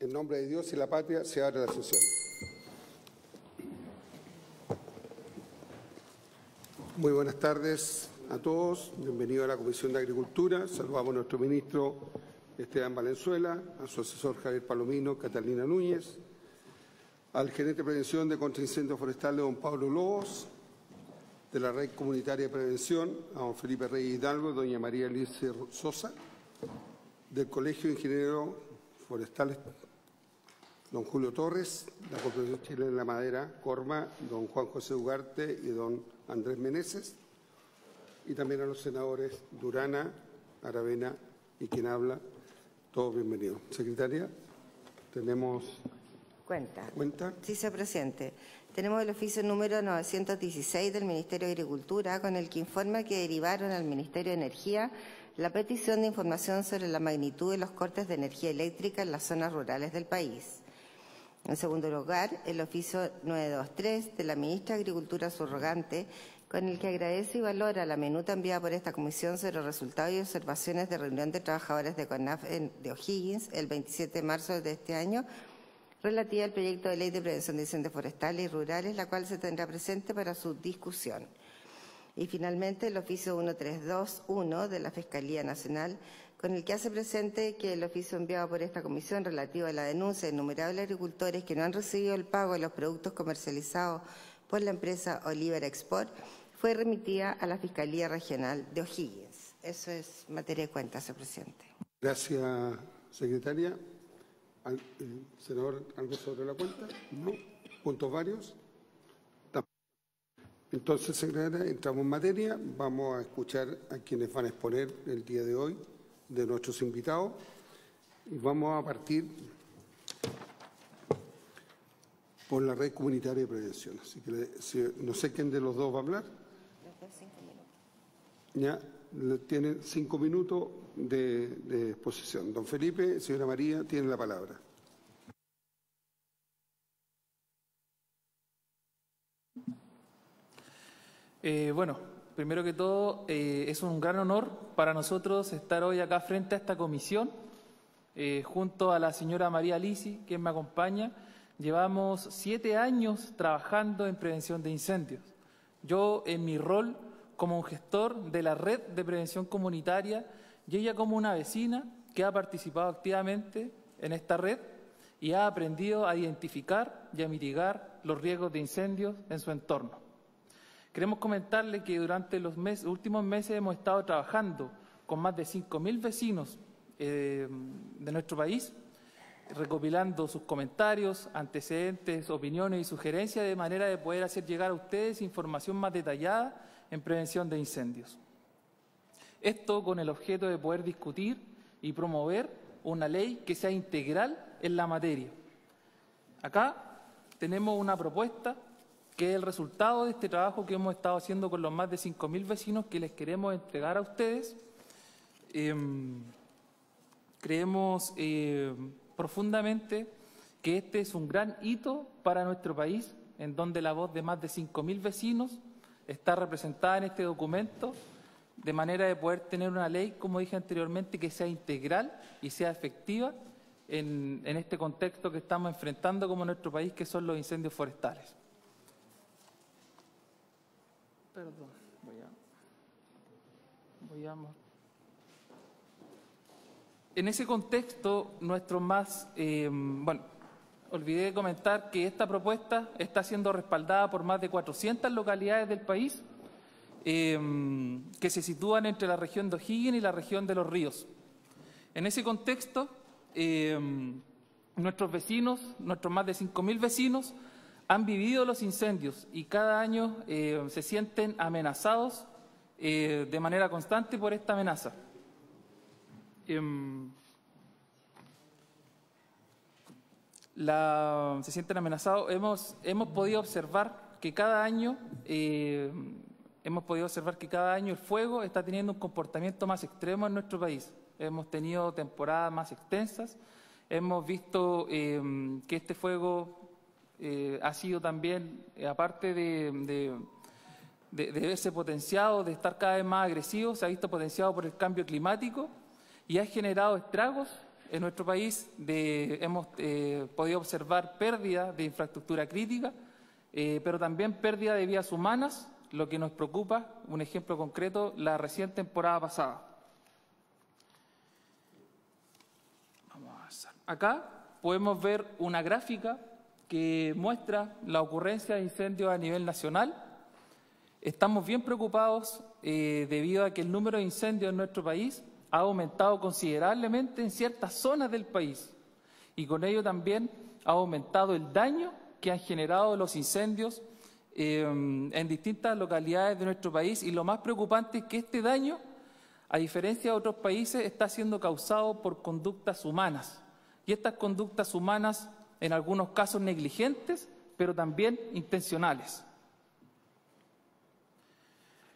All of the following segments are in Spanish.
En nombre de Dios y la patria se abre la sesión. Muy buenas tardes a todos. Bienvenidos a la Comisión de Agricultura. Saludamos a nuestro ministro Esteban Valenzuela, a su asesor Javier Palomino, Catalina Núñez, al gerente de prevención de contraincendios forestales, don Pablo Lobos, de la Red Comunitaria de Prevención, a don Felipe Reyes Hidalgo, doña María Elise Sosa, del Colegio de Ingenieros Forestales, don Julio Torres, la Corporación Chilena de la Madera, Corma, don Juan José Ugarte y don Andrés Meneses, y también a los senadores Durana, Aravena y quien habla, todos bienvenidos. Secretaria, tenemos... ¿Cuenta? Sí, señor presidente. Tenemos el oficio número 916 del Ministerio de Agricultura, con el que informa que derivaron al Ministerio de Energía la petición de información sobre la magnitud de los cortes de energía eléctrica en las zonas rurales del país. En segundo lugar, el oficio 923 de la ministra de Agricultura subrogante, con el que agradece y valora la minuta enviada por esta comisión sobre los resultados y observaciones de reunión de trabajadores de CONAF de O'Higgins el 27 de marzo de este año, relativa al proyecto de ley de prevención de incendios forestales y rurales, la cual se tendrá presente para su discusión. Y finalmente el oficio 1321 de la Fiscalía Nacional, con el que hace presente que el oficio enviado por esta comisión relativo a la denuncia de innumerables agricultores que no han recibido el pago de los productos comercializados por la empresa Oliver Export fue remitida a la Fiscalía Regional de O'Higgins. Eso es materia de cuenta, señor presidente. Gracias, secretaria. Senador, ¿algo sobre la cuenta? ¿No? ¿Puntos varios? Entonces, secretaria, entramos en materia. Vamos a escuchar a quienes van a exponer el día de hoy, de nuestros invitados. Y vamos a partir por la Red Comunitaria de Prevención. Así que no sé quién de los dos va a hablar. Ya tienen 5 minutos de exposición. Don Felipe, señora María, tiene la palabra. Bueno, primero que todo, es un gran honor para nosotros estar hoy acá frente a esta comisión, junto a la señora María Lisi, quien me acompaña. Llevamos 7 años trabajando en prevención de incendios. Yo, en mi rol como un gestor de la red de prevención comunitaria, y ella como una vecina que ha participado activamente en esta red y ha aprendido a identificar y a mitigar los riesgos de incendios en su entorno. Queremos comentarle que durante los últimos meses hemos estado trabajando con más de 5.000 vecinos de nuestro país, recopilando sus comentarios, antecedentes, opiniones y sugerencias de manera de poder hacer llegar a ustedes información más detallada en prevención de incendios. Esto con el objeto de poder discutir y promover una ley que sea integral en la materia. Acá tenemos una propuesta que es el resultado de este trabajo que hemos estado haciendo con los más de 5.000 vecinos que les queremos entregar a ustedes. Creemos profundamente que este es un gran hito para nuestro país, en donde la voz de más de 5.000 vecinos está representada en este documento, de manera de poder tener una ley, como dije anteriormente, que sea integral y sea efectiva en este contexto que estamos enfrentando como nuestro país, que son los incendios forestales. Perdón, voy a en ese contexto, olvidé comentar que esta propuesta está siendo respaldada por más de 400 localidades del país que se sitúan entre la región de O'Higgins y la región de Los Ríos. En ese contexto, nuestros vecinos, nuestros más de 5.000 vecinos, han vivido los incendios y cada año se sienten amenazados de manera constante por esta amenaza. Se sienten amenazados. Hemos podido observar que cada año el fuego está teniendo un comportamiento más extremo en nuestro país. Hemos tenido temporadas más extensas. Hemos visto que este fuego ha sido también, aparte de verse potenciado, de estar cada vez más agresivo, se ha visto potenciado por el cambio climático y ha generado estragos en nuestro país hemos podido observar pérdida de infraestructura crítica, pero también pérdida de vidas humanas, lo que nos preocupa, un ejemplo concreto, la reciente temporada pasada. Vamos a avanzar. Acá podemos ver una gráfica que muestra la ocurrencia de incendios a nivel nacional. Estamos bien preocupados debido a que el número de incendios en nuestro país ha aumentado considerablemente en ciertas zonas del país y con ello también ha aumentado el daño que han generado los incendios en distintas localidades de nuestro país, y lo más preocupante es que este daño, a diferencia de otros países, está siendo causado por conductas humanas, y estas conductas humanas en algunos casos negligentes, pero también intencionales.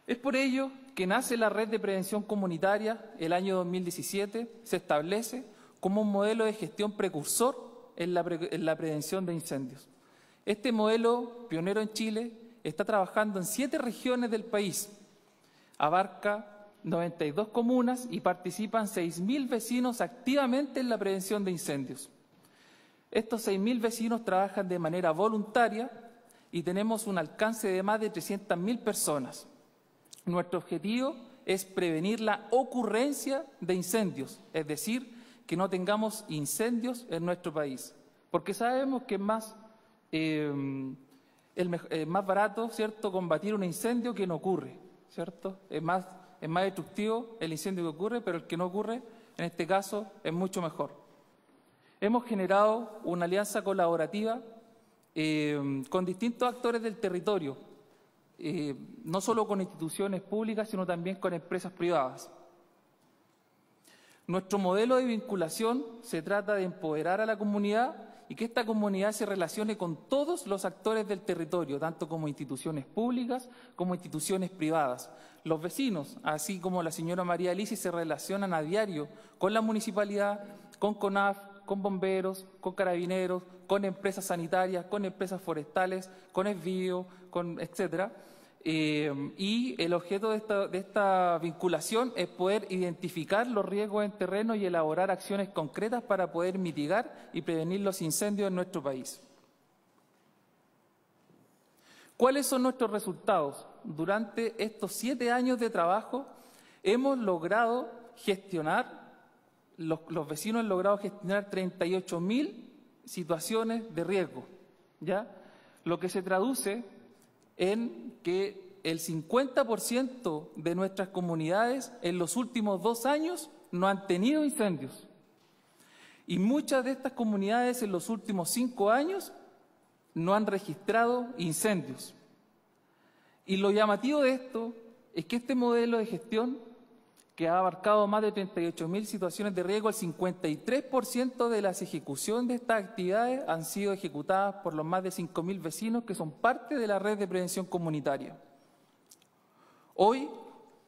Es por ello que nace la Red de Prevención Comunitaria el año 2017, se establece como un modelo de gestión precursor en la prevención de incendios. Este modelo, pionero en Chile, está trabajando en 7 regiones del país, abarca 92 comunas y participan 6.000 vecinos activamente en la prevención de incendios. Estos 6.000 vecinos trabajan de manera voluntaria y tenemos un alcance de más de 300.000 personas. Nuestro objetivo es prevenir la ocurrencia de incendios, es decir, que no tengamos incendios en nuestro país, porque sabemos que es más barato, ¿cierto?, combatir un incendio que no ocurre, ¿cierto? Es más destructivo el incendio que ocurre, pero el que no ocurre, en este caso, es mucho mejor. Hemos generado una alianza colaborativa con distintos actores del territorio, no solo con instituciones públicas, sino también con empresas privadas. Nuestro modelo de vinculación se trata de empoderar a la comunidad y que esta comunidad se relacione con todos los actores del territorio, tanto como instituciones públicas como instituciones privadas. Los vecinos, así como la señora María Alicia, se relacionan a diario con la municipalidad, con CONAF, con bomberos, con carabineros, con empresas sanitarias, con empresas forestales, con ESBio, etcétera. Y el objeto de esta vinculación es poder identificar los riesgos en terreno y elaborar acciones concretas para poder mitigar y prevenir los incendios en nuestro país. ¿Cuáles son nuestros resultados? Durante estos 7 años de trabajo hemos logrado gestionar, los vecinos han logrado gestionar 38.000 situaciones de riesgo, ¿ya? Lo que se traduce en que el 50% de nuestras comunidades en los últimos 2 años no han tenido incendios. Y muchas de estas comunidades en los últimos 5 años no han registrado incendios. Y lo llamativo de esto es que este modelo de gestión, que ha abarcado más de 38.000 situaciones de riesgo, el 53% de las ejecuciones de estas actividades han sido ejecutadas por los más de 5.000 vecinos que son parte de la red de prevención comunitaria. Hoy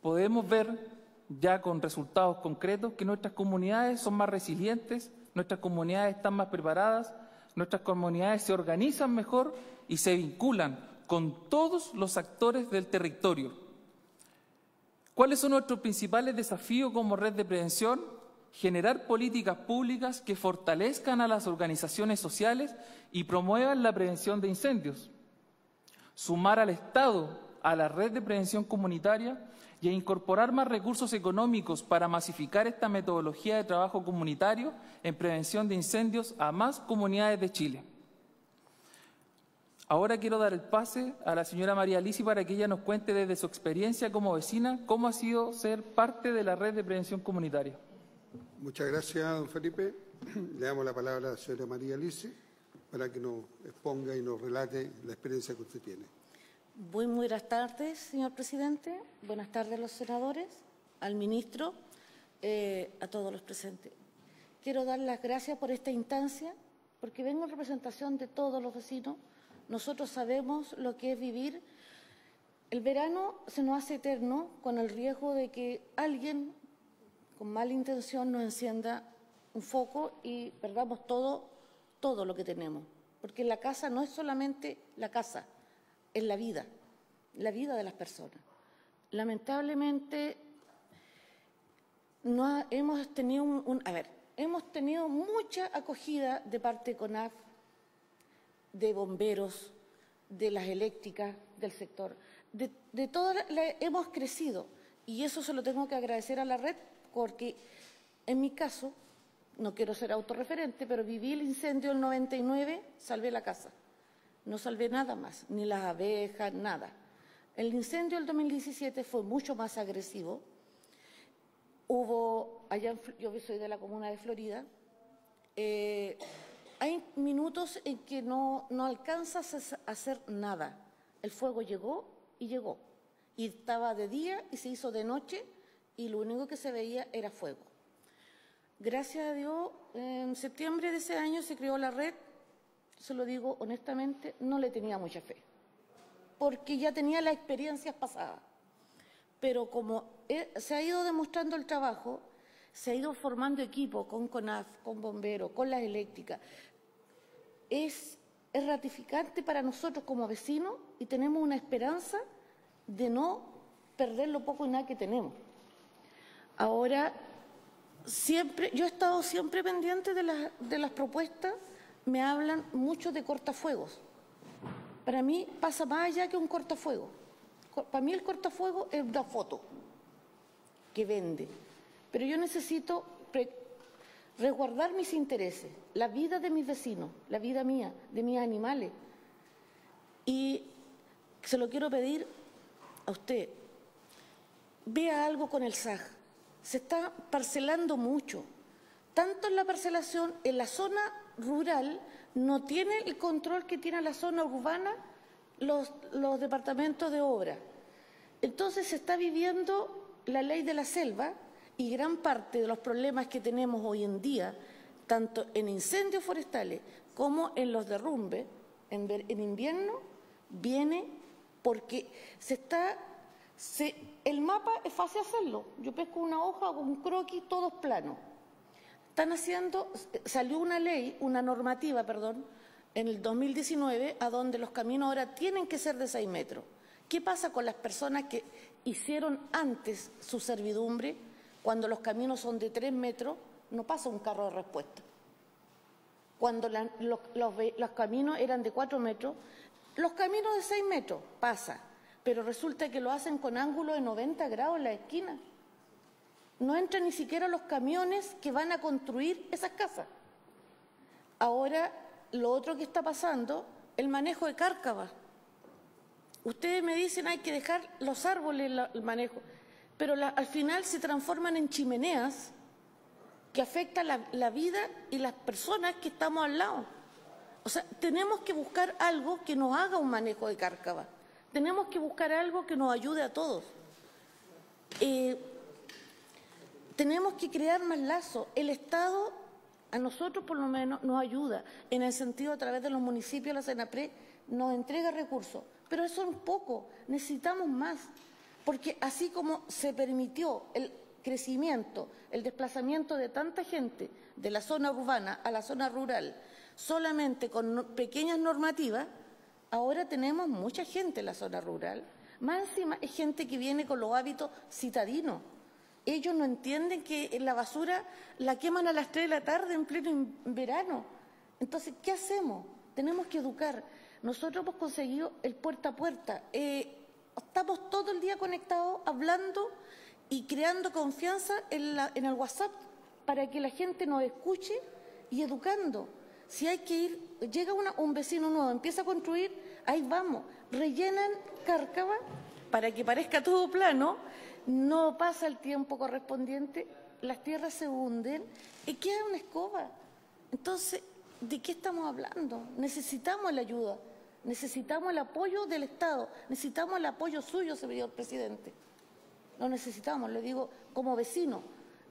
podemos ver ya con resultados concretos que nuestras comunidades son más resilientes, nuestras comunidades están más preparadas, nuestras comunidades se organizan mejor y se vinculan con todos los actores del territorio. ¿Cuáles son nuestros principales desafíos como red de prevención? Generar políticas públicas que fortalezcan a las organizaciones sociales y promuevan la prevención de incendios. Sumar al Estado a la red de prevención comunitaria y a incorporar más recursos económicos para masificar esta metodología de trabajo comunitario en prevención de incendios a más comunidades de Chile. Ahora quiero dar el pase a la señora María Alicia para que ella nos cuente desde su experiencia como vecina cómo ha sido ser parte de la red de prevención comunitaria. Muchas gracias, don Felipe. Le damos la palabra a la señora María Alicia para que nos exponga y nos relate la experiencia que usted tiene. Muy buenas tardes, señor presidente. Buenas tardes a los senadores, al ministro, a todos los presentes. Quiero dar las gracias por esta instancia, porque vengo en representación de todos los vecinos. Nosotros sabemos lo que es vivir. El verano se nos hace eterno con el riesgo de que alguien con mala intención nos encienda un foco y perdamos todo lo que tenemos. Porque la casa no es solamente la casa, es la vida de las personas. Lamentablemente no hemos tenido hemos tenido mucha acogida de parte de CONAF, de bomberos, de las eléctricas, del sector. De todas hemos crecido y eso se lo tengo que agradecer a la red porque en mi caso, no quiero ser autorreferente, pero viví el incendio del 99, salvé la casa. No salvé nada más, ni las abejas, nada. El incendio del 2017 fue mucho más agresivo. Yo soy de la comuna de Florida, hay minutos en que no alcanzas a hacer nada. El fuego llegó y llegó. Y estaba de día y se hizo de noche y lo único que se veía era fuego. Gracias a Dios, en septiembre de ese año se creó la red. Se lo digo honestamente, no le tenía mucha fe, porque ya tenía las experiencias pasadas. Pero como se ha ido demostrando el trabajo, se ha ido formando equipo con CONAF, con bomberos, con las eléctricas. Es ratificante para nosotros como vecinos y tenemos una esperanza de no perder lo poco y nada que tenemos. Ahora, yo he estado siempre pendiente de las propuestas. Me hablan mucho de cortafuegos. Para mí pasa más allá que un cortafuego. Para mí el cortafuego es una foto que vende. Pero yo necesito resguardar mis intereses, la vida de mis vecinos, la vida mía, de mis animales. Y se lo quiero pedir a usted. Vea algo con el SAG. Se está parcelando mucho. Tanto en la parcelación, en la zona rural, no tiene el control que tiene la zona urbana los departamentos de obra. Entonces se está viviendo la ley de la selva y gran parte de los problemas que tenemos hoy en día, tanto en incendios forestales como en los derrumbes, en invierno, viene porque el mapa es fácil hacerlo. Yo pesco una hoja o un croquis, todos planos. Salió una ley, una normativa, perdón, en el 2019, a donde los caminos ahora tienen que ser de 6 metros. ¿Qué pasa con las personas que hicieron antes su servidumbre? Cuando los caminos son de 3 metros, no pasa un carro de respuesta. Cuando los caminos eran de 4 metros, los caminos de 6 metros pasa, pero resulta que lo hacen con ángulo de 90 grados en la esquina. No entran ni siquiera los camiones que van a construir esas casas. Ahora, lo otro que está pasando, el manejo de cárcavas. Ustedes me dicen hay que dejar los árboles, el manejo, pero al final se transforman en chimeneas que afectan la vida y las personas que estamos al lado. O sea, tenemos que buscar algo que nos haga un manejo de cárcavas. Tenemos que buscar algo que nos ayude a todos. Tenemos que crear más lazos. El Estado, a nosotros por lo menos, nos ayuda en el sentido a través de los municipios, la CENAPRED nos entrega recursos, pero eso es poco, necesitamos más, porque así como se permitió el crecimiento, el desplazamiento de tanta gente de la zona urbana a la zona rural, solamente con pequeñas normativas, ahora tenemos mucha gente en la zona rural, más encima es gente que viene con los hábitos citadinos. Ellos no entienden que la basura la queman a las 3 de la tarde en pleno verano. Entonces, ¿qué hacemos? Tenemos que educar. Nosotros hemos conseguido el puerta a puerta. Estamos todo el día conectados, hablando y creando confianza en el WhatsApp para que la gente nos escuche y educando. Si hay que ir, llega un vecino nuevo, empieza a construir, ahí vamos. Rellenan cárcava para que parezca todo plano. No pasa el tiempo correspondiente, las tierras se hunden y queda una escoba. Entonces, ¿de qué estamos hablando? Necesitamos la ayuda, necesitamos el apoyo del Estado, necesitamos el apoyo suyo, señor presidente. Lo necesitamos, le digo como vecino.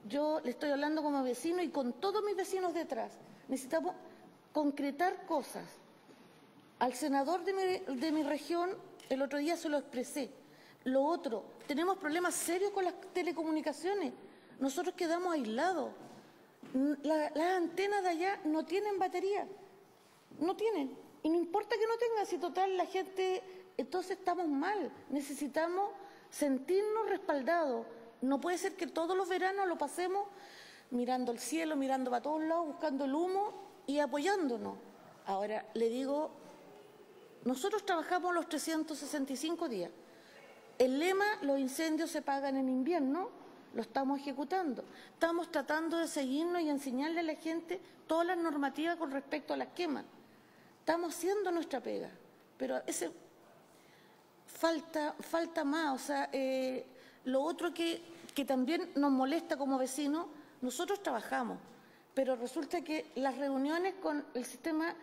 Yo le estoy hablando como vecino y con todos mis vecinos detrás. Necesitamos concretar cosas. Al senador de mi región, el otro día se lo expresé. Lo otro, tenemos problemas serios con las telecomunicaciones. Nosotros quedamos aislados. Las antenas de allá no tienen batería. No tienen. Y no importa que no tengan, si total la gente... Entonces estamos mal. Necesitamos sentirnos respaldados. No puede ser que todos los veranos lo pasemos mirando el cielo, mirando para todos lados, buscando el humo y apoyándonos. Ahora, le digo, nosotros trabajamos los 365 días. El lema, los incendios se pagan en invierno, lo estamos ejecutando. Estamos tratando de seguirnos y enseñarle a la gente todas las normativas con respecto a las quemas. Estamos haciendo nuestra pega, pero ese falta más. O sea, lo otro que también nos molesta como vecinos, nosotros trabajamos, pero resulta que las reuniones con el sistema,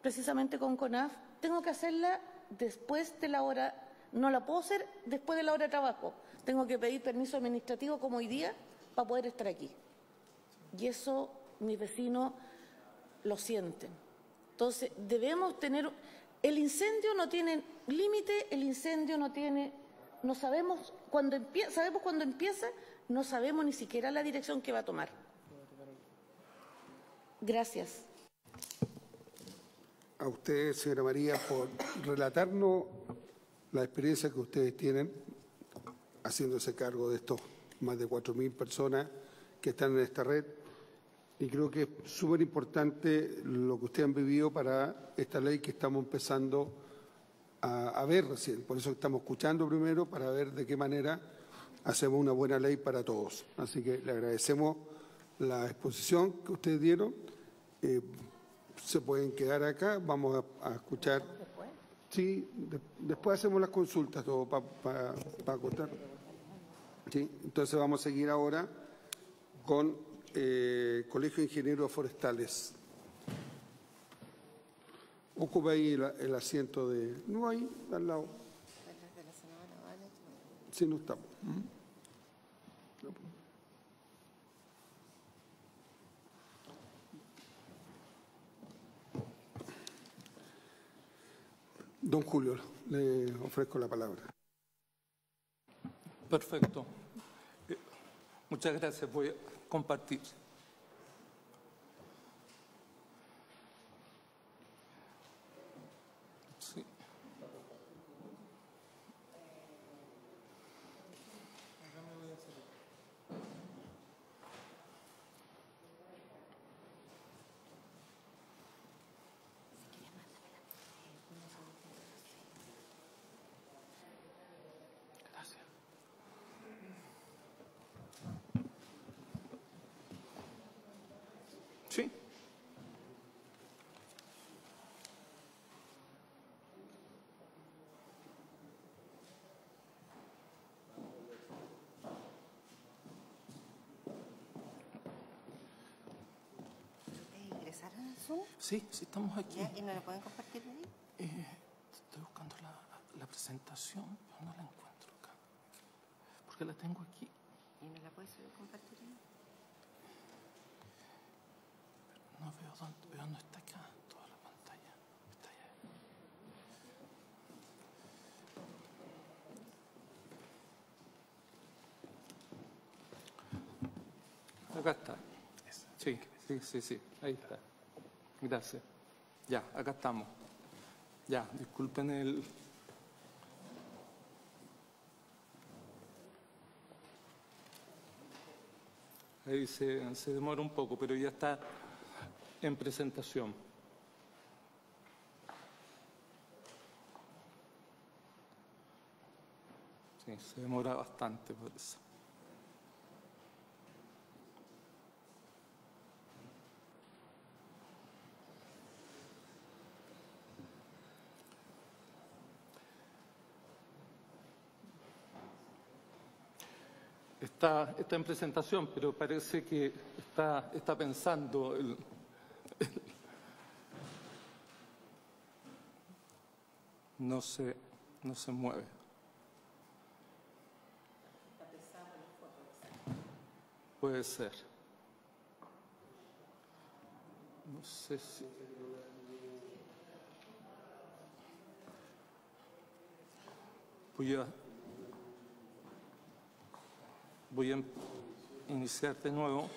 precisamente con CONAF, tengo que hacerla después de la hora, no la puedo hacer después de la hora de trabajo. Tengo que pedir permiso administrativo como hoy día para poder estar aquí. Y eso mis vecinos lo sienten. Entonces, debemos tener... El incendio no tiene límite, el incendio no tiene... No sabemos cuándo empieza, sabemos cuándo empieza, no sabemos ni siquiera la dirección que va a tomar. Gracias. A usted, señora María, por relatarnos la experiencia que ustedes tienen haciéndose cargo de estos más de 4.000 personas que están en esta red. Y creo que es súper importante lo que ustedes han vivido para esta ley que estamos empezando a ver recién. Por eso estamos escuchando primero para ver de qué manera hacemos una buena ley para todos. Así que le agradecemos la exposición que ustedes dieron. Se pueden quedar acá, vamos a escuchar. Sí, después hacemos las consultas, todo para acotar. Sí, entonces vamos a seguir ahora con Colegio de Ingenieros Forestales. Ocupa ahí el asiento de... No, ahí, al lado. Sí, no estamos. Don Julio, le ofrezco la palabra. Perfecto. Muchas gracias. Voy a compartir. Sí. Sí. ¿Ingresaron al Zoom? Sí, estamos aquí. ¿Ya? ¿Y no lo pueden compartir ahí? Estoy buscando la presentación, pero no la encuentro acá. Porque la tengo aquí. ¿Y no la puedes compartir ahí? No veo dónde está acá toda la pantalla. Está allá. Acá está. Sí. Ahí está. Gracias. Ya, acá estamos. Ya, disculpen el... Ahí se demora un poco, pero ya está en presentación. Sí, se demora bastante por eso. Está en presentación, pero parece que está pensando no se mueve. Puede ser. No sé si... Voy a iniciar de nuevo.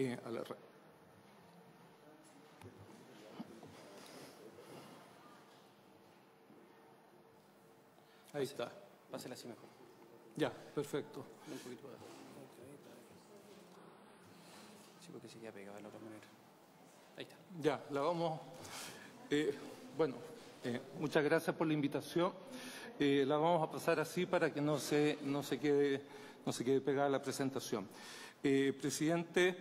a la red. Ahí está. Pásela así mejor. Ya, perfecto. Un poquito más. Sí, porque se queda pegada de la otra manera. Ahí está. Ya, la vamos... muchas gracias por la invitación. La vamos a pasar así para que no se quede pegada la presentación. Presidente,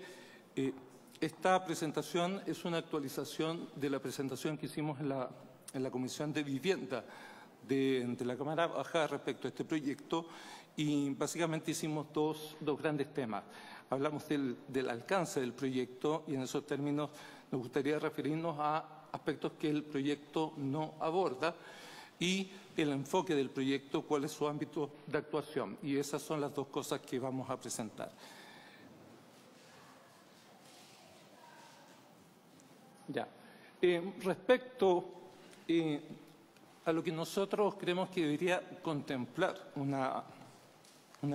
esta presentación es una actualización de la presentación que hicimos en la Comisión de Vivienda de la Cámara Baja respecto a este proyecto, y básicamente hicimos dos grandes temas. Hablamos del alcance del proyecto, y en esos términos nos gustaría referirnos a aspectos que el proyecto no aborda, y el enfoque del proyecto, cuál es su ámbito de actuación. Y esas son las dos cosas que vamos a presentar. Ya. Respecto a lo que nosotros creemos que debería contemplar una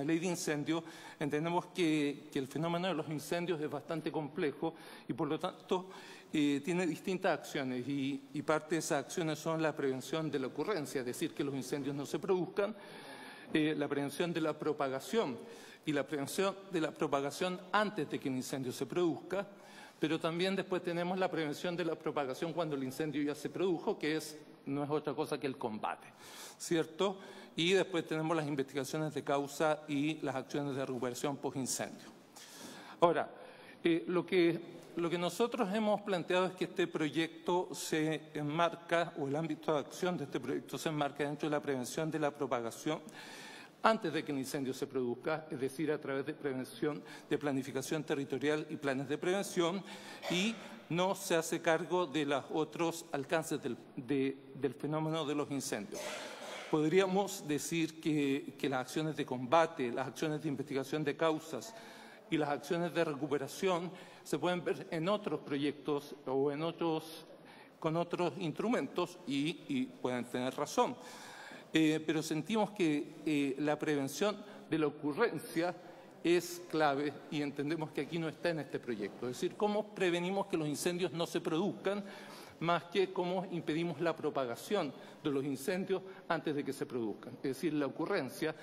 ley de incendios, entendemos que el fenómeno de los incendios es bastante complejo y, por lo tanto, tiene distintas acciones, y parte de esas acciones son la prevención de la ocurrencia, es decir, que los incendios no se produzcan, la prevención de la propagación y la prevención de la propagación antes de que el incendio se produzca, pero también después tenemos la prevención de la propagación cuando el incendio ya se produjo, que no es otra cosa que el combate, ¿cierto? Y después tenemos las investigaciones de causa y las acciones de recuperación post-incendio. Ahora, lo que nosotros hemos planteado es que este proyecto se enmarca, o el ámbito de acción de este proyecto se enmarca dentro de la prevención de la propagación antes de que el incendio se produzca, es decir, a través de prevención, de planificación territorial y planes de prevención, y no se hace cargo de los otros alcances del fenómeno de los incendios. Podríamos decir que las acciones de combate, las acciones de investigación de causas y las acciones de recuperación se pueden ver en otros proyectos o con otros instrumentos, y pueden tener razón. Pero sentimos que la prevención de la ocurrencia es clave, y entendemos que aquí no está en este proyecto. Es decir, cómo prevenimos que los incendios no se produzcan, más que cómo impedimos la propagación de los incendios antes de que se produzcan. Es decir, la ocurrencia,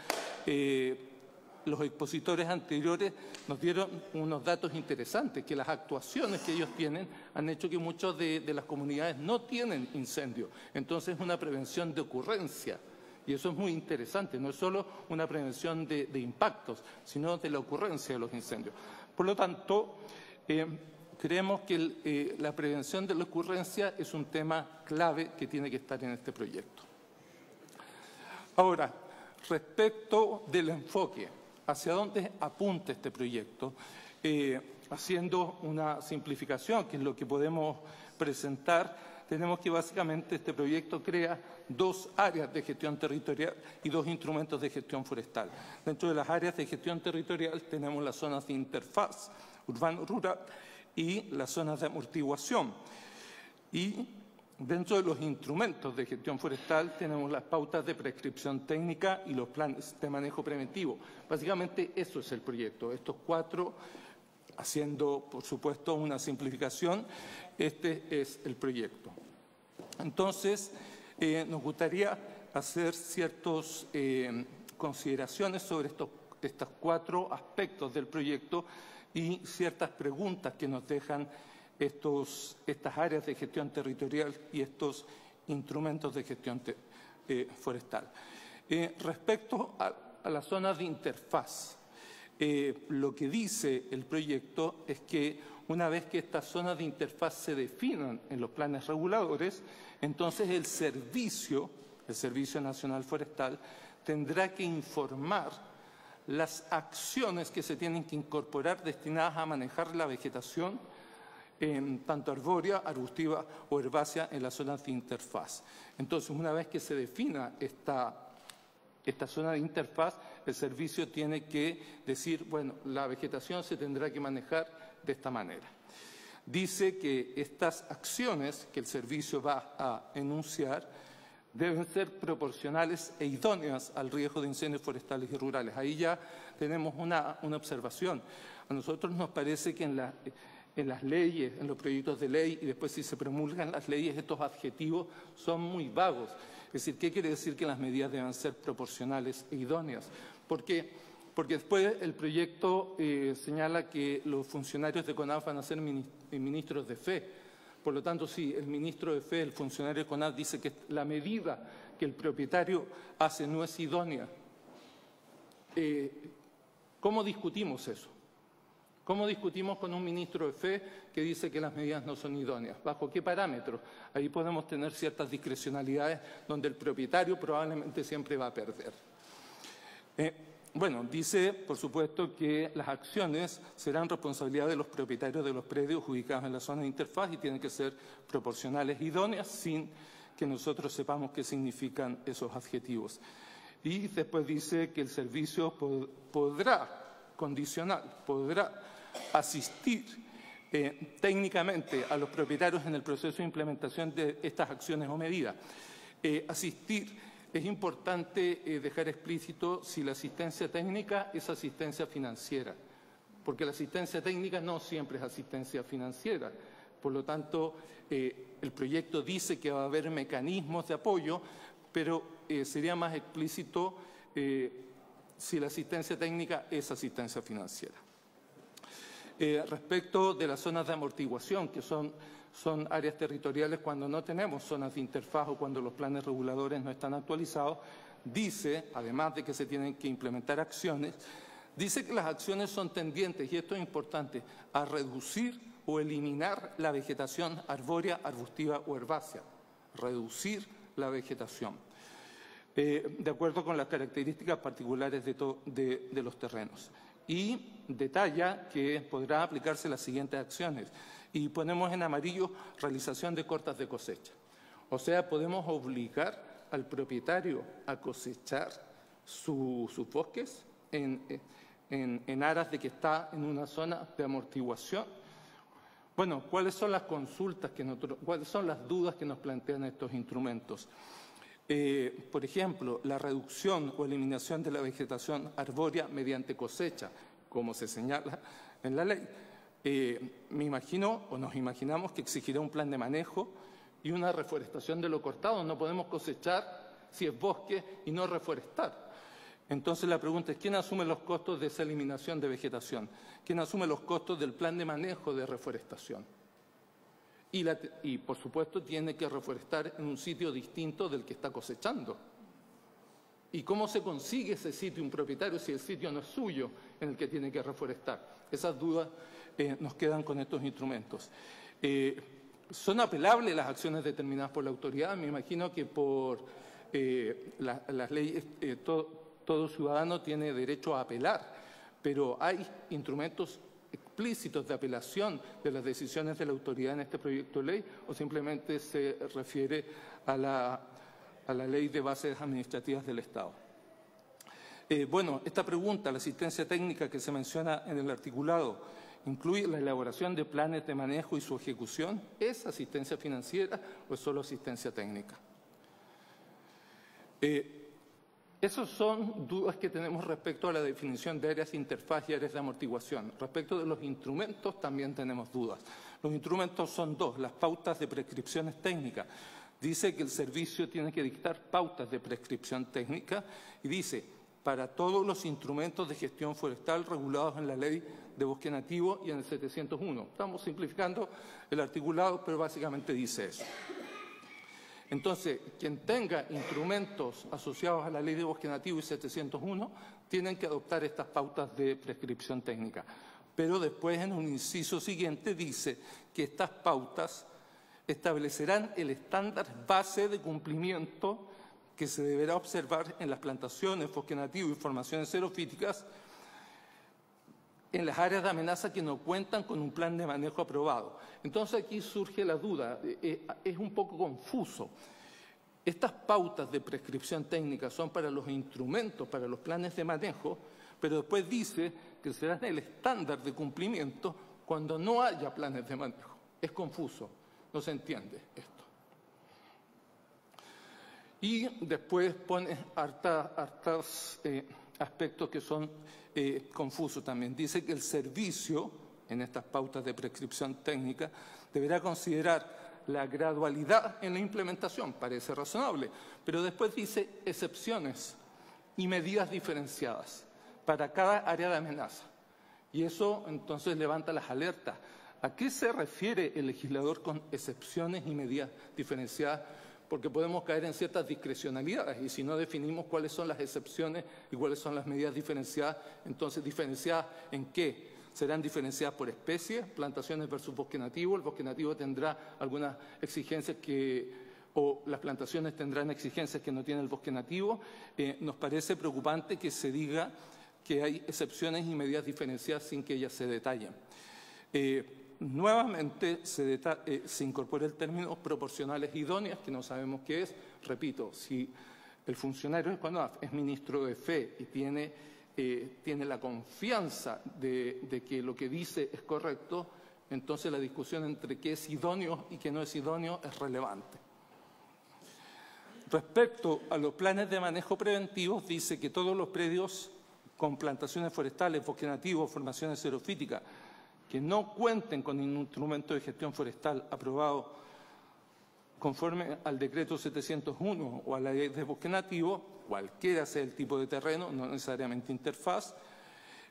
los expositores anteriores nos dieron unos datos interesantes, que las actuaciones que ellos tienen han hecho que muchas de las comunidades no tienen incendios. Entonces, es una prevención de ocurrencia. Y eso es muy interesante, no es solo una prevención de impactos, sino de la ocurrencia de los incendios. Por lo tanto, creemos que la prevención de la ocurrencia es un tema clave que tiene que estar en este proyecto. Ahora, respecto del enfoque, ¿hacia dónde apunta este proyecto? Haciendo una simplificación, que es lo que podemos presentar, tenemos que básicamente este proyecto crea dos áreas de gestión territorial y dos instrumentos de gestión forestal. Dentro de las áreas de gestión territorial tenemos las zonas de interfaz urbano-rural y las zonas de amortiguación. Y dentro de los instrumentos de gestión forestal tenemos las pautas de prescripción técnica y los planes de manejo preventivo. Básicamente eso es el proyecto. Estos cuatro, haciendo por supuesto una simplificación, este es el proyecto. Entonces, nos gustaría hacer ciertas consideraciones sobre estos cuatro aspectos del proyecto y ciertas preguntas que nos dejan estas áreas de gestión territorial y estos instrumentos de gestión forestal. Respecto a las zonas de interfaz, lo que dice el proyecto es que una vez que estas zonas de interfaz se definan en los planes reguladores, entonces el Servicio Nacional Forestal tendrá que informar las acciones que se tienen que incorporar destinadas a manejar la vegetación, tanto arbórea, arbustiva o herbácea, en las zonas de interfaz. Entonces, una vez que se defina esta zona de interfaz, el servicio tiene que decir, bueno, la vegetación se tendrá que manejar de esta manera. Dice que estas acciones que el servicio va a enunciar deben ser proporcionales e idóneas al riesgo de incendios forestales y rurales. Ahí ya tenemos una observación. A nosotros nos parece que en las leyes, en los proyectos de ley y después si se promulgan las leyes, estos adjetivos son muy vagos. Es decir, ¿qué quiere decir que las medidas deben ser proporcionales e idóneas? Porque después el proyecto señala que los funcionarios de CONAF van a ser ministros de fe. Por lo tanto, si el ministro de fe, el funcionario de CONAF, dice que la medida que el propietario hace no es idónea, ¿cómo discutimos eso? ¿Cómo discutimos con un ministro de fe que dice que las medidas no son idóneas? ¿Bajo qué parámetros? Ahí podemos tener ciertas discrecionalidades donde el propietario probablemente siempre va a perder. Bueno, dice, por supuesto, que las acciones serán responsabilidad de los propietarios de los predios ubicados en la zona de interfaz y tienen que ser proporcionales e idóneas sin que nosotros sepamos qué significan esos adjetivos. Y después dice que el servicio podrá asistir técnicamente a los propietarios en el proceso de implementación de estas acciones o medidas. Asistir, es importante dejar explícito si la asistencia técnica es asistencia financiera, porque la asistencia técnica no siempre es asistencia financiera. Por lo tanto, el proyecto dice que va a haber mecanismos de apoyo, pero sería más explícito si la asistencia técnica es asistencia financiera. Respecto de las zonas de amortiguación, que son áreas territoriales cuando no tenemos zonas de interfaz o cuando los planes reguladores no están actualizados, dice, además de que se tienen que implementar acciones, dice que las acciones son tendientes, y esto es importante, a reducir o eliminar la vegetación arbórea, arbustiva o herbácea. Reducir la vegetación, de acuerdo con las características particulares de los terrenos. Y detalla que podrá aplicarse las siguientes acciones. Y ponemos en amarillo realización de cortas de cosecha. O sea, podemos obligar al propietario a cosechar sus bosques en aras de que está en una zona de amortiguación. Bueno, ¿cuáles son las consultas cuáles son las dudas que nos plantean estos instrumentos? Por ejemplo, la reducción o eliminación de la vegetación arbórea mediante cosecha, como se señala en la ley. Me imagino o nos imaginamos que exigirá un plan de manejo y una reforestación de lo cortado. No podemos cosechar si es bosque y no reforestar. Entonces la pregunta es, ¿quién asume los costos de esa eliminación de vegetación? ¿Quién asume los costos del plan de manejo de reforestación? Y por supuesto, tiene que reforestar en un sitio distinto del que está cosechando. ¿Y cómo se consigue ese sitio un propietario si el sitio no es suyo en el que tiene que reforestar? Esas dudas nos quedan con estos instrumentos. ¿Son apelables las acciones determinadas por la autoridad? Me imagino que por las leyes todo ciudadano tiene derecho a apelar, pero hay instrumentos explícitos de apelación de las decisiones de la autoridad en este proyecto de ley, o simplemente se refiere a la Ley de Bases Administrativas del Estado. Bueno, esta pregunta, la asistencia técnica que se menciona en el articulado, ¿incluye la elaboración de planes de manejo y su ejecución? ¿Es asistencia financiera o es solo asistencia técnica? Esas son dudas que tenemos respecto a la definición de áreas de interfaz y áreas de amortiguación. Respecto de los instrumentos también tenemos dudas. Los instrumentos son dos, las pautas de prescripciones técnicas. Dice que el servicio tiene que dictar pautas de prescripción técnica y dice, para todos los instrumentos de gestión forestal regulados en la Ley de Bosque Nativo y en el 701. Estamos simplificando el articulado, pero básicamente dice eso. Entonces, quien tenga instrumentos asociados a la Ley de Bosque Nativo y 701 tienen que adoptar estas pautas de prescripción técnica. Pero después, en un inciso siguiente, dice que estas pautas establecerán el estándar base de cumplimiento que se deberá observar en las plantaciones, bosque nativo y formaciones xerofíticas en las áreas de amenaza que no cuentan con un plan de manejo aprobado. Entonces aquí surge la duda, es un poco confuso. Estas pautas de prescripción técnica son para los instrumentos, para los planes de manejo, pero después dice que serán el estándar de cumplimiento cuando no haya planes de manejo. Es confuso, no se entiende esto. Y después pone hartas aspectos que son confusos también. Dice que el servicio, en estas pautas de prescripción técnica, deberá considerar la gradualidad en la implementación, parece razonable, pero después dice excepciones y medidas diferenciadas para cada área de amenaza. Y eso entonces levanta las alertas. ¿A qué se refiere el legislador con excepciones y medidas diferenciadas? Porque podemos caer en ciertas discrecionalidades y si no definimos cuáles son las excepciones y cuáles son las medidas diferenciadas, entonces ¿diferenciadas en qué? Serán diferenciadas por especie, plantaciones versus bosque nativo. El bosque nativo tendrá algunas exigencias o las plantaciones tendrán exigencias que no tiene el bosque nativo. Nos parece preocupante que se diga que hay excepciones y medidas diferenciadas sin que ellas se detallen. Nuevamente se incorpora el término proporcionales idóneas, que no sabemos qué es. Repito, si el funcionario de CONAF es ministro de fe y tiene la confianza de que lo que dice es correcto, entonces la discusión entre qué es idóneo y qué no es idóneo es relevante. Respecto a los planes de manejo preventivos, dice que todos los predios con plantaciones forestales, bosque nativo, formaciones xerofíticas, que no cuenten con un instrumento de gestión forestal aprobado conforme al decreto 701 o a la ley de bosque nativo, cualquiera sea el tipo de terreno, no necesariamente interfaz,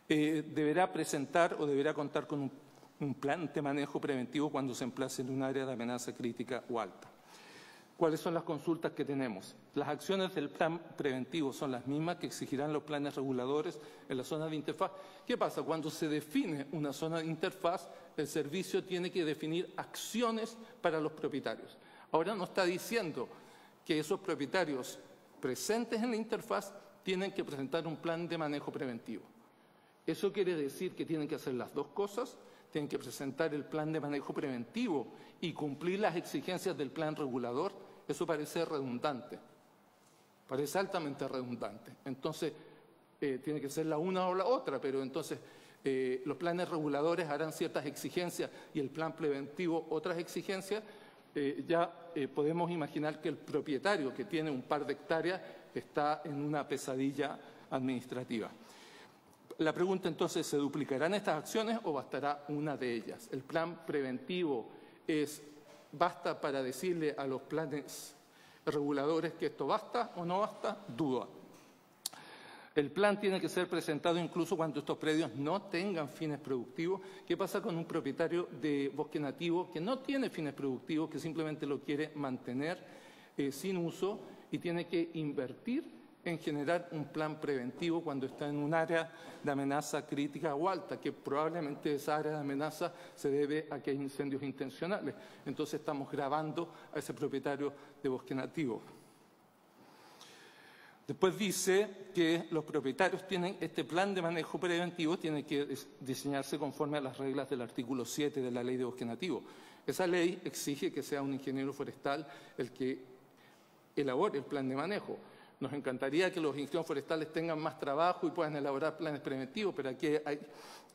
deberá presentar o deberá contar con un plan de manejo preventivo cuando se emplace en un área de amenaza crítica o alta. ¿Cuáles son las consultas que tenemos? Las acciones del plan preventivo son las mismas que exigirán los planes reguladores en la zona de interfaz. ¿Qué pasa? Cuando se define una zona de interfaz, el servicio tiene que definir acciones para los propietarios. Ahora no está diciendo que esos propietarios presentes en la interfaz tienen que presentar un plan de manejo preventivo. Eso quiere decir que tienen que hacer las dos cosas, tienen que presentar el plan de manejo preventivo y cumplir las exigencias del plan regulador. Eso parece redundante, parece altamente redundante. Entonces, tiene que ser la una o la otra, pero entonces los planes reguladores harán ciertas exigencias y el plan preventivo otras exigencias. Podemos imaginar que el propietario que tiene un par de hectáreas está en una pesadilla administrativa. La pregunta entonces, ¿se duplicarán estas acciones o bastará una de ellas? El plan preventivo ¿basta para decirle a los planes reguladores que esto basta o no basta? Duda. El plan tiene que ser presentado incluso cuando estos predios no tengan fines productivos. ¿Qué pasa con un propietario de bosque nativo que no tiene fines productivos, que simplemente lo quiere mantener sin uso y tiene que invertir en generar un plan preventivo cuando está en un área de amenaza crítica o alta, que probablemente esa área de amenaza se debe a que hay incendios intencionales? Entonces estamos gravando a ese propietario de bosque nativo. Después dice que los propietarios tienen este plan de manejo preventivo, tiene que diseñarse conforme a las reglas del artículo 7 de la Ley de Bosque Nativo. Esa ley exige que sea un ingeniero forestal el que elabore el plan de manejo. Nos encantaría que los ingenieros forestales tengan más trabajo y puedan elaborar planes preventivos, pero aquí hay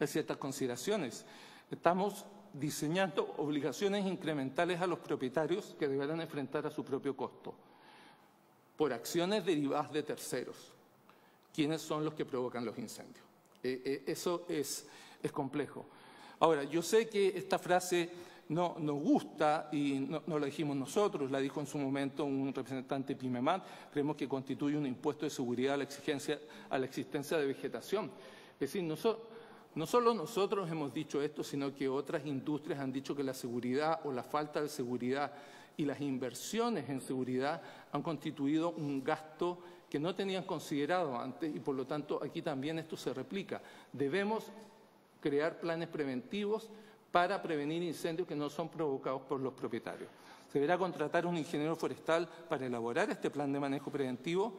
ciertas consideraciones. Estamos diseñando obligaciones incrementales a los propietarios que deberán enfrentar a su propio costo por acciones derivadas de terceros. ¿Quiénes son los que provocan los incendios? Eso es complejo. Ahora, yo sé que esta frase no nos gusta y no la dijimos nosotros, la dijo en su momento un representante de PYMEMAT. Creemos que constituye un impuesto de seguridad a la existencia de vegetación. Es decir, no solo nosotros hemos dicho esto, sino que otras industrias han dicho que la seguridad o la falta de seguridad y las inversiones en seguridad han constituido un gasto que no tenían considerado antes y, por lo tanto, aquí también esto se replica. Debemos crear planes preventivos para prevenir incendios que no son provocados por los propietarios. Se deberá contratar un ingeniero forestal para elaborar este plan de manejo preventivo.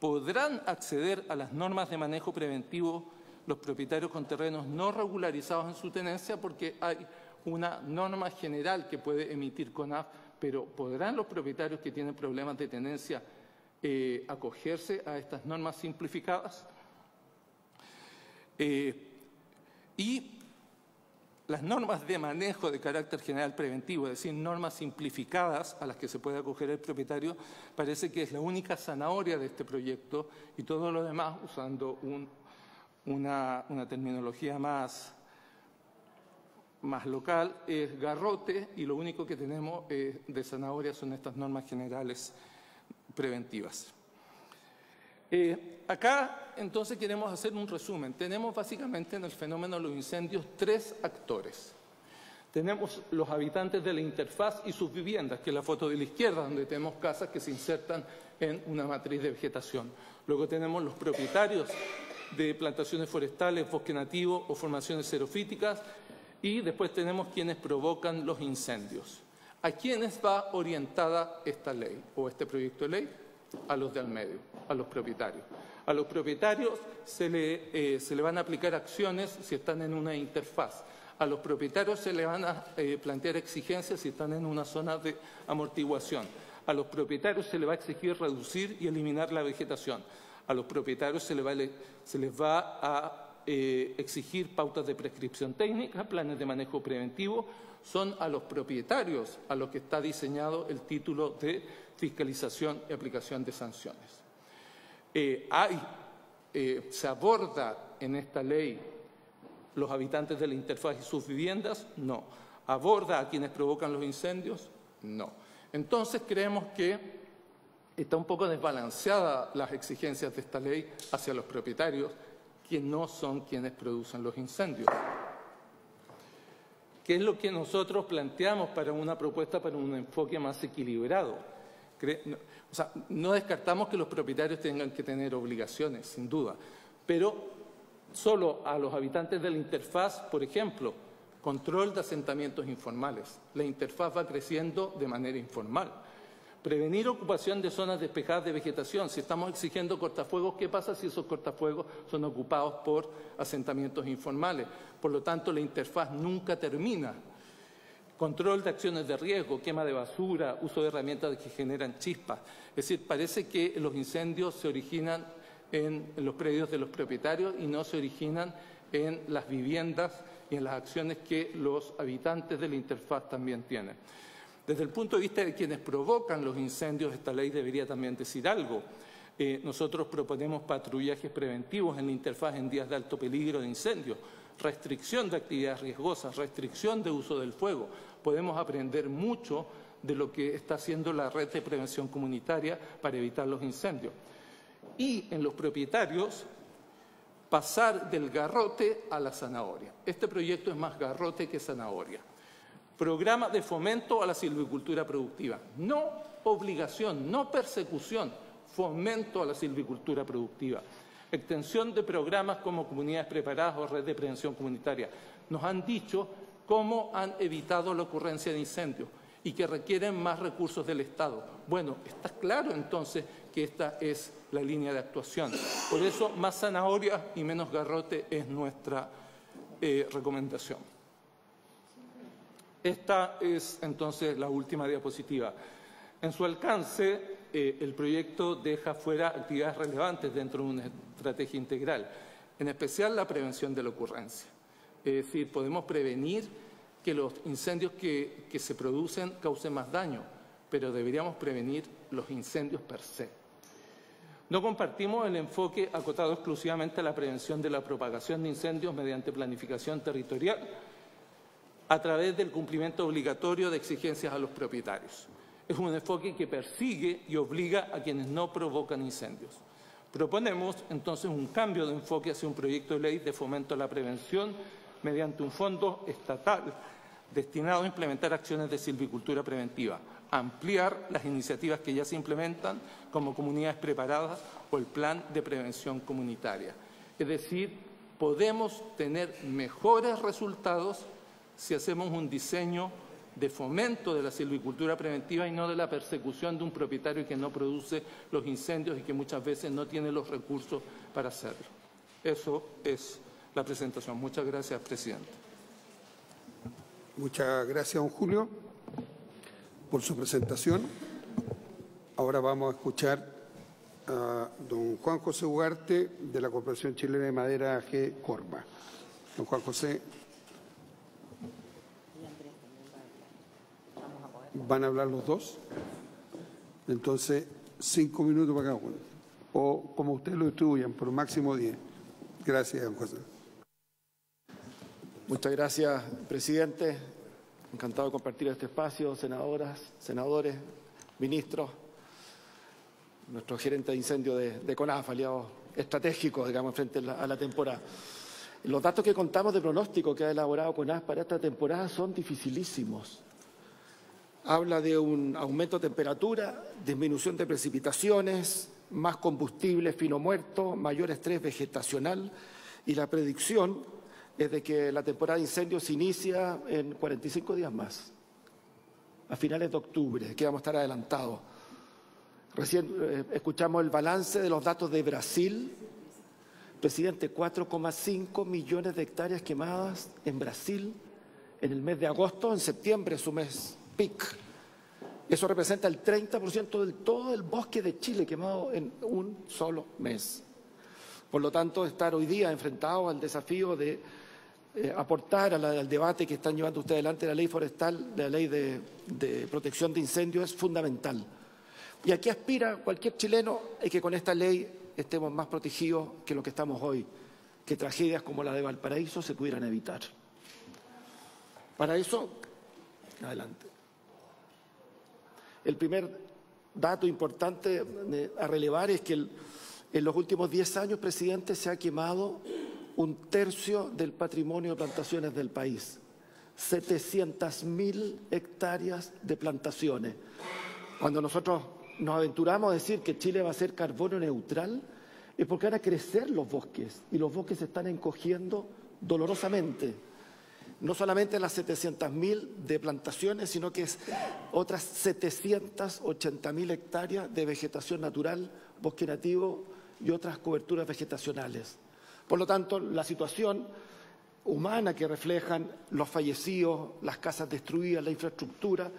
Podrán acceder a las normas de manejo preventivo los propietarios con terrenos no regularizados en su tenencia, porque hay una norma general que puede emitir CONAF, pero ¿podrán los propietarios que tienen problemas de tenencia acogerse a estas normas simplificadas? Y las normas de manejo de carácter general preventivo, es decir, normas simplificadas a las que se puede acoger el propietario, parece que es la única zanahoria de este proyecto, y todo lo demás, usando una terminología más local, es garrote, y lo único que tenemos de zanahoria son estas normas generales preventivas. Acá, entonces, queremos hacer un resumen. Tenemos básicamente en el fenómeno de los incendios 3 actores. Tenemos los habitantes de la interfaz y sus viviendas, que es la foto de la izquierda, donde tenemos casas que se insertan en una matriz de vegetación. Luego tenemos los propietarios de plantaciones forestales, bosque nativo o formaciones xerofíticas, y después tenemos quienes provocan los incendios. ¿A quiénes va orientada esta ley o este proyecto de ley? A los del medio, a los propietarios. A los propietarios se le van a aplicar acciones si están en una interfaz. A los propietarios se le van a plantear exigencias si están en una zona de amortiguación. A los propietarios se les va a exigir reducir y eliminar la vegetación. A los propietarios se les va a exigir pautas de prescripción técnica, planes de manejo preventivo. Son a los propietarios a los que está diseñado el título de fiscalización y aplicación de sanciones. ¿Se aborda en esta ley los habitantes de la interfaz y sus viviendas? No. ¿Aborda a quienes provocan los incendios? No. Entonces creemos que está un poco desbalanceada las exigencias de esta ley hacia los propietarios, que no son quienes producen los incendios. ¿Qué es lo que nosotros planteamos para una propuesta para un enfoque más equilibrado? O sea, no descartamos que los propietarios tengan que tener obligaciones, sin duda, pero solo a los habitantes de la interfaz, por ejemplo, control de asentamientos informales. La interfaz va creciendo de manera informal. Prevenir ocupación de zonas despejadas de vegetación. Si estamos exigiendo cortafuegos, ¿qué pasa si esos cortafuegos son ocupados por asentamientos informales? Por lo tanto, la interfaz nunca termina. Control de acciones de riesgo, quema de basura, uso de herramientas que generan chispas. Es decir, parece que los incendios se originan en los predios de los propietarios y no se originan en las viviendas y en las acciones que los habitantes de la interfaz también tienen. Desde el punto de vista de quienes provocan los incendios, esta ley debería también decir algo. Nosotros proponemos patrullajes preventivos en la interfaz en días de alto peligro de incendio, restricción de actividades riesgosas, restricción de uso del fuego. Podemos aprender mucho de lo que está haciendo la red de prevención comunitaria para evitar los incendios. Y en los propietarios, pasar del garrote a la zanahoria. Este proyecto es más garrote que zanahoria. Programa de fomento a la silvicultura productiva. No obligación, no persecución, fomento a la silvicultura productiva. Extensión de programas como comunidades preparadas o red de prevención comunitaria. Nos han dicho cómo han evitado la ocurrencia de incendios y que requieren más recursos del Estado. Bueno, está claro entonces que esta es la línea de actuación. Por eso, más zanahoria y menos garrote es nuestra recomendación. Esta es entonces la última diapositiva. En su alcance, el proyecto deja fuera actividades relevantes dentro de una estrategia integral, en especial la prevención de la ocurrencia. Es decir, podemos prevenir que los incendios que se producen causen más daño, pero deberíamos prevenir los incendios per se. No compartimos el enfoque acotado exclusivamente a la prevención de la propagación de incendios mediante planificación territorial a través del cumplimiento obligatorio de exigencias a los propietarios. Es un enfoque que persigue y obliga a quienes no provocan incendios. Proponemos entonces un cambio de enfoque hacia un proyecto de ley de fomento a la prevención mediante un fondo estatal destinado a implementar acciones de silvicultura preventiva, ampliar las iniciativas que ya se implementan como comunidades preparadas o el plan de prevención comunitaria. Es decir, podemos tener mejores resultados si hacemos un diseño de fomento de la silvicultura preventiva y no de la persecución de un propietario que no produce los incendios y que muchas veces no tiene los recursos para hacerlo. Eso es la presentación. Muchas gracias, presidente. Muchas gracias, don Julio, por su presentación. Ahora vamos a escuchar a don Juan José Ugarte, de la Corporación Chilena de Madera AG Corma. Don Juan José. ¿Van a hablar los dos? Entonces, 5 minutos para cada uno. O como ustedes lo distribuyan, por máximo 10. Gracias, don José. Muchas gracias, presidente. Encantado de compartir este espacio, senadoras, senadores, ministros, nuestro gerente de incendio de CONAF, aliado estratégico, digamos, frente a la temporada. Los datos que contamos de pronóstico que ha elaborado CONAF para esta temporada son dificilísimos. Habla de un aumento de temperatura, disminución de precipitaciones, más combustible fino muerto, mayor estrés vegetacional y la predicción es de que la temporada de incendios se inicia en 45 días más, a finales de octubre, que vamos a estar adelantados. Recién escuchamos el balance de los datos de Brasil. Presidente, 4,5 millones de hectáreas quemadas en Brasil en el mes de agosto, en septiembre, su mes peak. Eso representa el 30% de todo el bosque de Chile quemado en un solo mes. Por lo tanto, estar hoy día enfrentado al desafío de aportar al debate que están llevando ustedes adelante, la ley forestal, la ley de protección de incendios, es fundamental. Y aquí aspira cualquier chileno es que con esta ley estemos más protegidos que lo que estamos hoy, que tragedias como la de Valparaíso se pudieran evitar. Para eso, adelante. El primer dato importante a relevar es que en los últimos 10 años, presidente, se ha quemado 1/3 del patrimonio de plantaciones del país. 700.000 hectáreas de plantaciones. Cuando nosotros nos aventuramos a decir que Chile va a ser carbono neutral, es porque van a crecer los bosques y los bosques se están encogiendo dolorosamente. No solamente las 700.000 de plantaciones, sino que es otras 780.000 hectáreas de vegetación natural, bosque nativo y otras coberturas vegetacionales. Por lo tanto, la situación humana que reflejan los fallecidos, las casas destruidas, la infraestructura,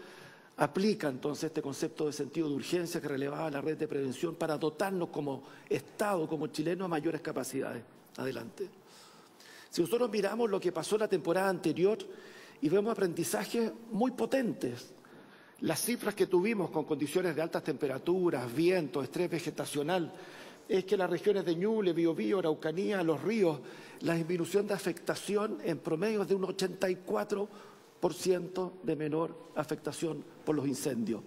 aplica entonces este concepto de sentido de urgencia que relevaba la red de prevención para dotarnos como Estado, como chilenos, a mayores capacidades. Adelante. Si nosotros miramos lo que pasó en la temporada anterior y vemos aprendizajes muy potentes, las cifras que tuvimos con condiciones de altas temperaturas, vientos, estrés vegetacional, es que las regiones de Ñuble, Biobío, Araucanía, los ríos, la disminución de afectación en promedio es de un 84% de menor afectación por los incendios.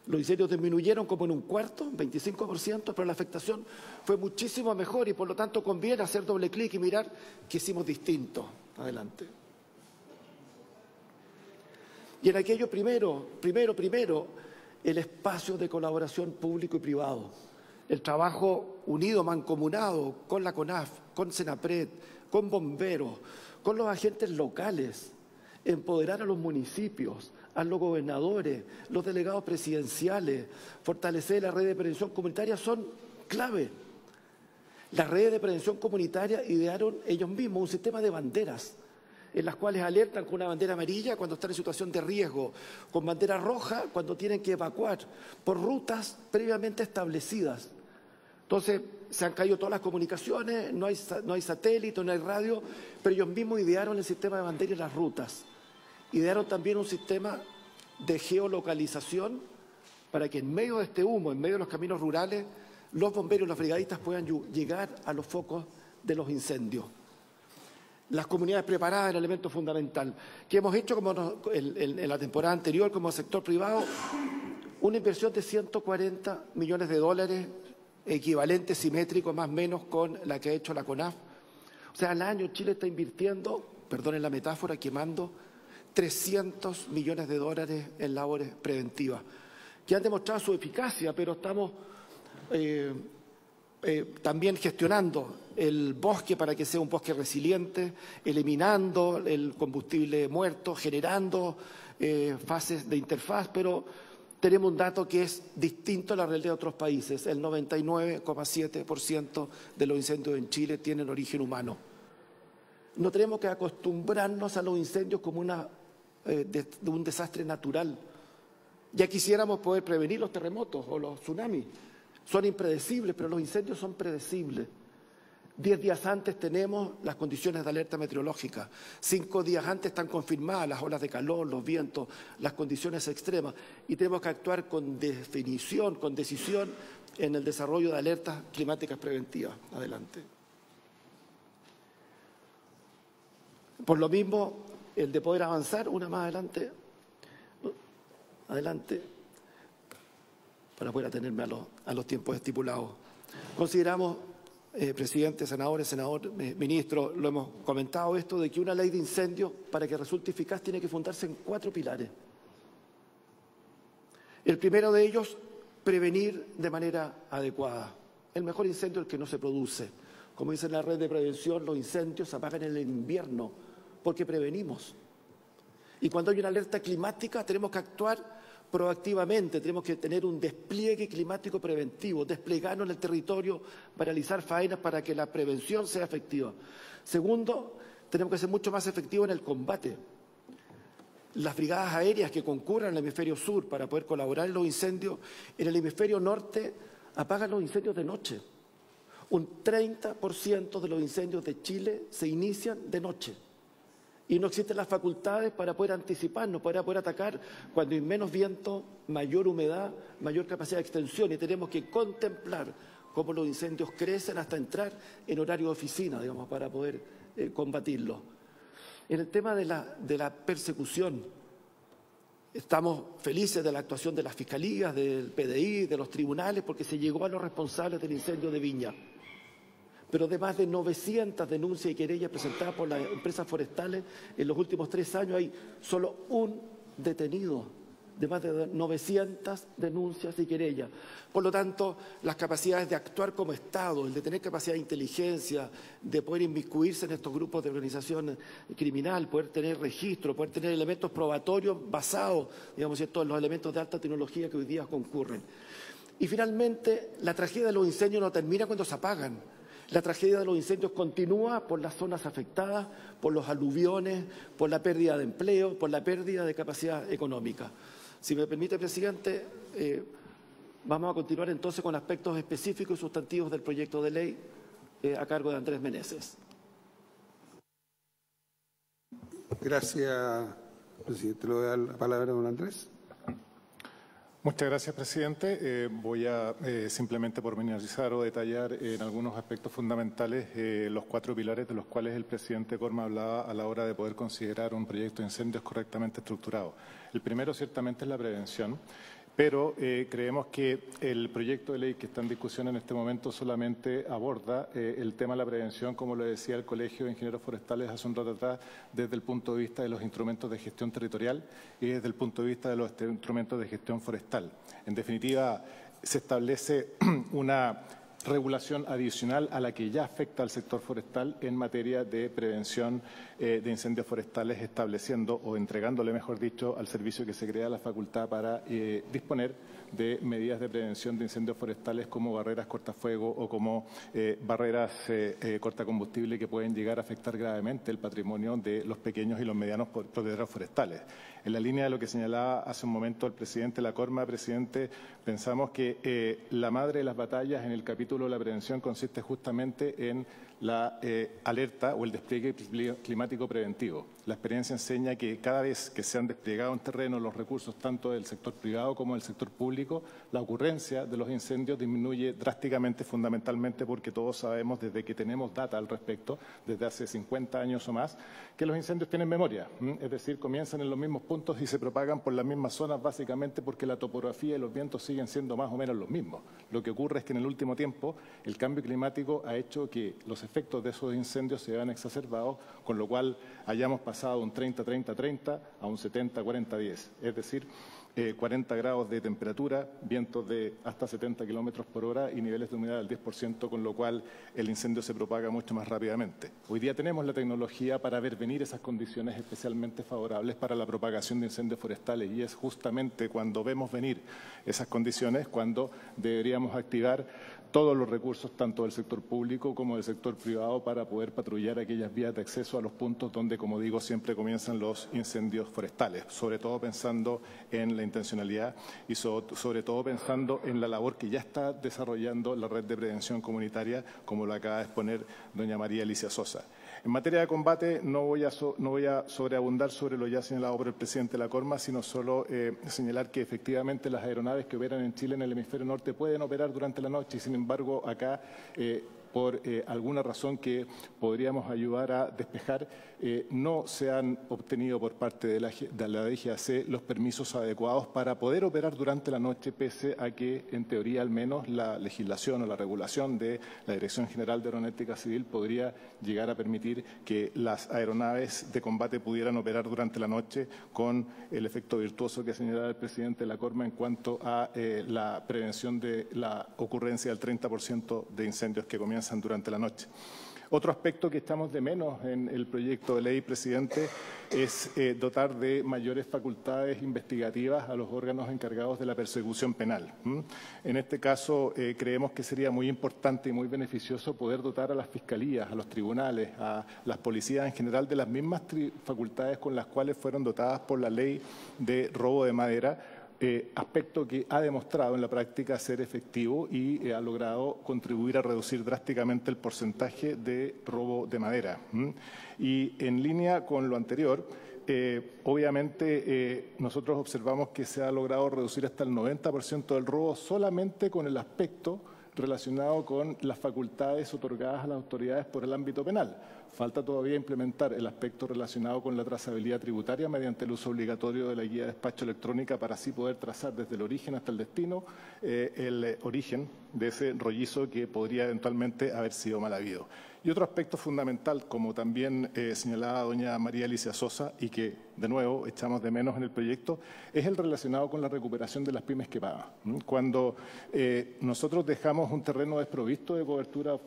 Los incendios disminuyeron como en un cuarto, 25%, pero la afectación fue muchísimo mejor y por lo tanto conviene hacer doble clic y mirar qué hicimos distinto. Adelante. Y en aquello primero, el espacio de colaboración público y privado. El trabajo unido, mancomunado con la CONAF, con Senapred, con bomberos, con los agentes locales, empoderar a los municipios, a los gobernadores, los delegados presidenciales, fortalecer la red de prevención comunitaria son clave. Las redes de prevención comunitaria idearon ellos mismos un sistema de banderas en las cuales alertan con una bandera amarilla cuando están en situación de riesgo, con bandera roja cuando tienen que evacuar, por rutas previamente establecidas. Entonces, se han caído todas las comunicaciones, no hay satélite, no hay radio, pero ellos mismos idearon el sistema de bandera y las rutas. Idearon también un sistema de geolocalización para que en medio de este humo, en medio de los caminos rurales, los bomberos y los brigadistas puedan llegar a los focos de los incendios. Las comunidades preparadas es el elemento fundamental. Que hemos hecho como en la temporada anterior como sector privado, una inversión de 140 millones de dólares, equivalente simétrico más o menos con la que ha hecho la CONAF. O sea, al año Chile está invirtiendo, perdonen la metáfora, quemando 300 millones de dólares en labores preventivas, que han demostrado su eficacia, pero estamos también gestionando el bosque para que sea un bosque resiliente, eliminando el combustible muerto, generando fases de interfaz, pero tenemos un dato que es distinto a la realidad de otros países. El 99,7% de los incendios en Chile tienen origen humano. No tenemos que acostumbrarnos a los incendios como de un desastre natural. Ya quisiéramos poder prevenir los terremotos o los tsunamis. Son impredecibles, pero los incendios son predecibles. 10 días antes tenemos las condiciones de alerta meteorológica. 5 días antes están confirmadas las olas de calor, los vientos, las condiciones extremas. Y tenemos que actuar con definición, con decisión en el desarrollo de alertas climáticas preventivas. Adelante. Por lo mismo, el de poder avanzar, una más adelante, para poder atenerme a los tiempos estipulados. Consideramos, presidente, senadores, ministro, lo hemos comentado esto, de que una ley de incendios, para que resulte eficaz, tiene que fundarse en 4 pilares. El primero de ellos, prevenir de manera adecuada. El mejor incendio es el que no se produce. Como dice la red de prevención, los incendios se apagan en el invierno porque prevenimos. Y cuando hay una alerta climática tenemos que actuar proactivamente, tenemos que tener un despliegue climático preventivo, desplegarnos en el territorio para realizar faenas para que la prevención sea efectiva. Segundo, tenemos que ser mucho más efectivos en el combate. Las brigadas aéreas que concurran en el hemisferio sur para poder colaborar en los incendios, en el hemisferio norte apagan los incendios de noche. Un 30% de los incendios de Chile se inician de noche. Y no existen las facultades para poder anticiparnos, para poder atacar cuando hay menos viento, mayor humedad, mayor capacidad de extensión. Y tenemos que contemplar cómo los incendios crecen hasta entrar en horario de oficina, digamos, para poder combatirlos. En el tema de la persecución, estamos felices de la actuación de las fiscalías, del PDI, de los tribunales, porque se llegó a los responsables del incendio de Viña. Pero de más de 900 denuncias y querellas presentadas por las empresas forestales, en los últimos 3 años hay solo un detenido de más de 900 denuncias y querellas. Por lo tanto, las capacidades de actuar como Estado, el de tener capacidad de inteligencia, de poder inmiscuirse en estos grupos de organización criminal, poder tener registro, poder tener elementos probatorios basados, digamos, en todos los elementos de alta tecnología que hoy día concurren. Y finalmente, la tragedia de los incendios no termina cuando se apagan. La tragedia de los incendios continúa por las zonas afectadas, por los aluviones, por la pérdida de empleo, por la pérdida de capacidad económica. Si me permite, presidente, vamos a continuar entonces con aspectos específicos y sustantivos del proyecto de ley a cargo de Andrés Meneses. Gracias, presidente. Le voy a dar la palabra a don Andrés. Muchas gracias, presidente. Voy a simplemente pormenorizar o detallar en algunos aspectos fundamentales los 4 pilares de los cuales el presidente Corma hablaba a la hora de poder considerar un proyecto de incendios correctamente estructurado. El primero ciertamente es la prevención, pero creemos que el proyecto de ley que está en discusión en este momento solamente aborda el tema de la prevención, como lo decía el Colegio de Ingenieros Forestales hace un rato atrás, desde el punto de vista de los instrumentos de gestión territorial y desde el punto de vista de los instrumentos de gestión forestal. En definitiva, se establece una regulación adicional a la que ya afecta al sector forestal en materia de prevención de incendios forestales, estableciendo o entregándole, mejor dicho, al servicio que se crea la facultad para disponer de medidas de prevención de incendios forestales como barreras cortafuego o como barreras cortacombustible que pueden llegar a afectar gravemente el patrimonio de los pequeños y los medianos propietarios forestales. En la línea de lo que señalaba hace un momento el presidente Lacorma, presidente, pensamos que la madre de las batallas en el capítulo de la prevención consiste justamente en la alerta o el despliegue climático preventivo. La experiencia enseña que cada vez que se han desplegado en terreno los recursos tanto del sector privado como del sector público, la ocurrencia de los incendios disminuye drásticamente, fundamentalmente porque todos sabemos desde que tenemos data al respecto, desde hace 50 años o más, que los incendios tienen memoria, es decir, comienzan en los mismos puntos y se propagan por las mismas zonas básicamente porque la topografía y los vientos siguen siendo más o menos los mismos. Lo que ocurre es que en el último tiempo el cambio climático ha hecho que los efectos de esos incendios se vean exacerbados, con lo cual hayamos pasado de un 30-30-30 a un 70-40-10, es decir, 40 grados de temperatura, vientos de hasta 70 kilómetros por hora y niveles de humedad del 10%, con lo cual el incendio se propaga mucho más rápidamente. Hoy día tenemos la tecnología para ver venir esas condiciones especialmente favorables para la propagación de incendios forestales y es justamente cuando vemos venir esas condiciones cuando deberíamos activar todos los recursos, tanto del sector público como del sector privado, para poder patrullar aquellas vías de acceso a los puntos donde, como digo, siempre comienzan los incendios forestales, sobre todo pensando en la la intencionalidad y sobre todo pensando en la labor que ya está desarrollando la red de prevención comunitaria, como lo acaba de exponer doña María Alicia Sosa. En materia de combate no voy a sobreabundar sobre lo ya señalado por el presidente de la Corma, sino solo señalar que efectivamente las aeronaves que operan en Chile en el hemisferio norte pueden operar durante la noche y sin embargo acá por alguna razón que podríamos ayudar a despejar, no se han obtenido por parte de la DGAC los permisos adecuados para poder operar durante la noche, pese a que, en teoría al menos, la legislación o la regulación de la Dirección General de Aeronáutica Civil podría llegar a permitir que las aeronaves de combate pudieran operar durante la noche con el efecto virtuoso que señalaba el presidente de la Corma en cuanto a la prevención de la ocurrencia del 30% de incendios que comienzan durante la noche. Otro aspecto que echamos de menos en el proyecto de ley, presidente, es dotar de mayores facultades investigativas a los órganos encargados de la persecución penal. En este caso, creemos que sería muy importante y muy beneficioso poder dotar a las fiscalías, a los tribunales, a las policías en general de las mismas facultades con las cuales fueron dotadas por la ley de robo de madera, aspecto que ha demostrado en la práctica ser efectivo y ha logrado contribuir a reducir drásticamente el porcentaje de robo de madera. Y en línea con lo anterior, obviamente nosotros observamos que se ha logrado reducir hasta el 90% del robo solamente con el aspecto relacionado con las facultades otorgadas a las autoridades por el ámbito penal. Falta todavía implementar el aspecto relacionado con la trazabilidad tributaria mediante el uso obligatorio de la guía de despacho electrónica para así poder trazar desde el origen hasta el destino el origen de ese rollizo que podría eventualmente haber sido mal habido. Y otro aspecto fundamental, como también señalaba doña María Alicia Sosa y que de nuevo echamos de menos en el proyecto, es el relacionado con la recuperación de las pymes que pagan. Cuando nosotros dejamos un terreno desprovisto de cobertura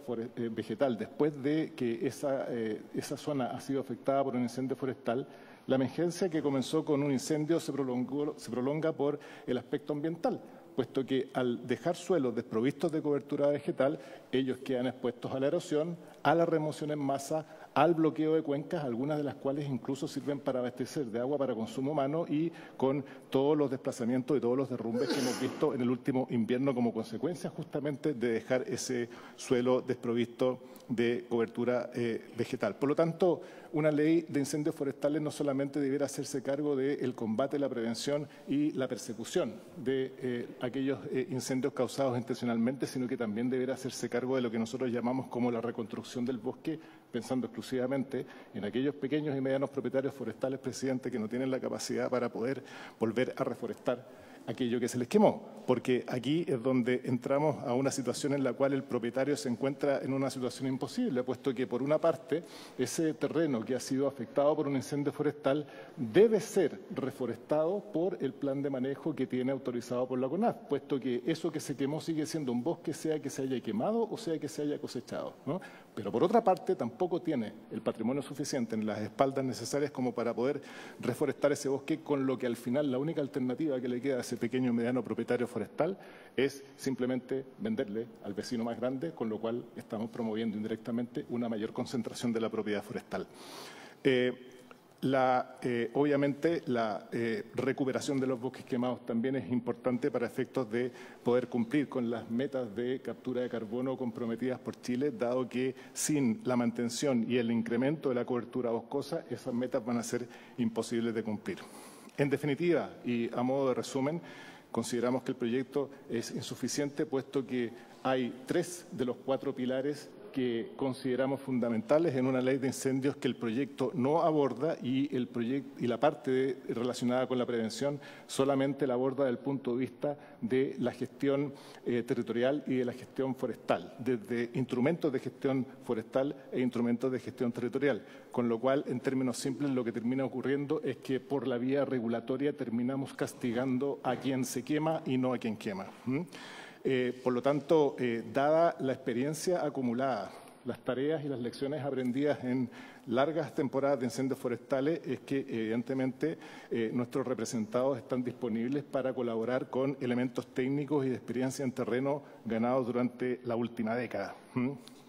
vegetal después de que esa zona ha sido afectada por un incendio forestal, la emergencia que comenzó con un incendio se prolonga por el aspecto ambiental, puesto que al dejar suelos desprovistos de cobertura vegetal, ellos quedan expuestos a la erosión, a la remoción en masa, al bloqueo de cuencas, algunas de las cuales incluso sirven para abastecer de agua para consumo humano y con todos los desplazamientos y todos los derrumbes que hemos visto en el último invierno como consecuencia justamente de dejar ese suelo desprovisto de cobertura vegetal. Por lo tanto, una ley de incendios forestales no solamente debiera hacerse cargo del combate, la prevención y la persecución de aquellos incendios causados intencionalmente, sino que también debiera hacerse cargo de lo que nosotros llamamos como la reconstrucción del bosque, pensando exclusivamente en aquellos pequeños y medianos propietarios forestales, presidente, que no tienen la capacidad para poder volver a reforestar aquello que se les quemó, porque aquí es donde entramos a una situación en la cual el propietario se encuentra en una situación imposible, puesto que por una parte ese terreno que ha sido afectado por un incendio forestal debe ser reforestado por el plan de manejo que tiene autorizado por la CONAF, puesto que eso que se quemó sigue siendo un bosque, sea que se haya quemado o sea que se haya cosechado, ¿no? Pero por otra parte tampoco tiene el patrimonio suficiente en las espaldas necesarias como para poder reforestar ese bosque, con lo que al final la única alternativa que le queda a ese pequeño o mediano propietario forestal es simplemente venderle al vecino más grande, con lo cual estamos promoviendo indirectamente una mayor concentración de la propiedad forestal. Obviamente la recuperación de los bosques quemados también es importante para efectos de poder cumplir con las metas de captura de carbono comprometidas por Chile, dado que sin la mantención y el incremento de la cobertura boscosa, esas metas van a ser imposibles de cumplir. En definitiva, y a modo de resumen, consideramos que el proyecto es insuficiente, puesto que hay 3 de los 4 pilares que consideramos fundamentales en una ley de incendios que el proyecto no aborda y la parte relacionada con la prevención solamente la aborda desde el punto de vista de la gestión territorial y de la gestión forestal, desde instrumentos de gestión forestal e instrumentos de gestión territorial, con lo cual, en términos simples, lo que termina ocurriendo es que por la vía regulatoria terminamos castigando a quien se quema y no a quien quema. Por lo tanto, dada la experiencia acumulada, las tareas y las lecciones aprendidas en largas temporadas de incendios forestales, es que evidentemente nuestros representados están disponibles para colaborar con elementos técnicos y de experiencia en terreno ganados durante la última década.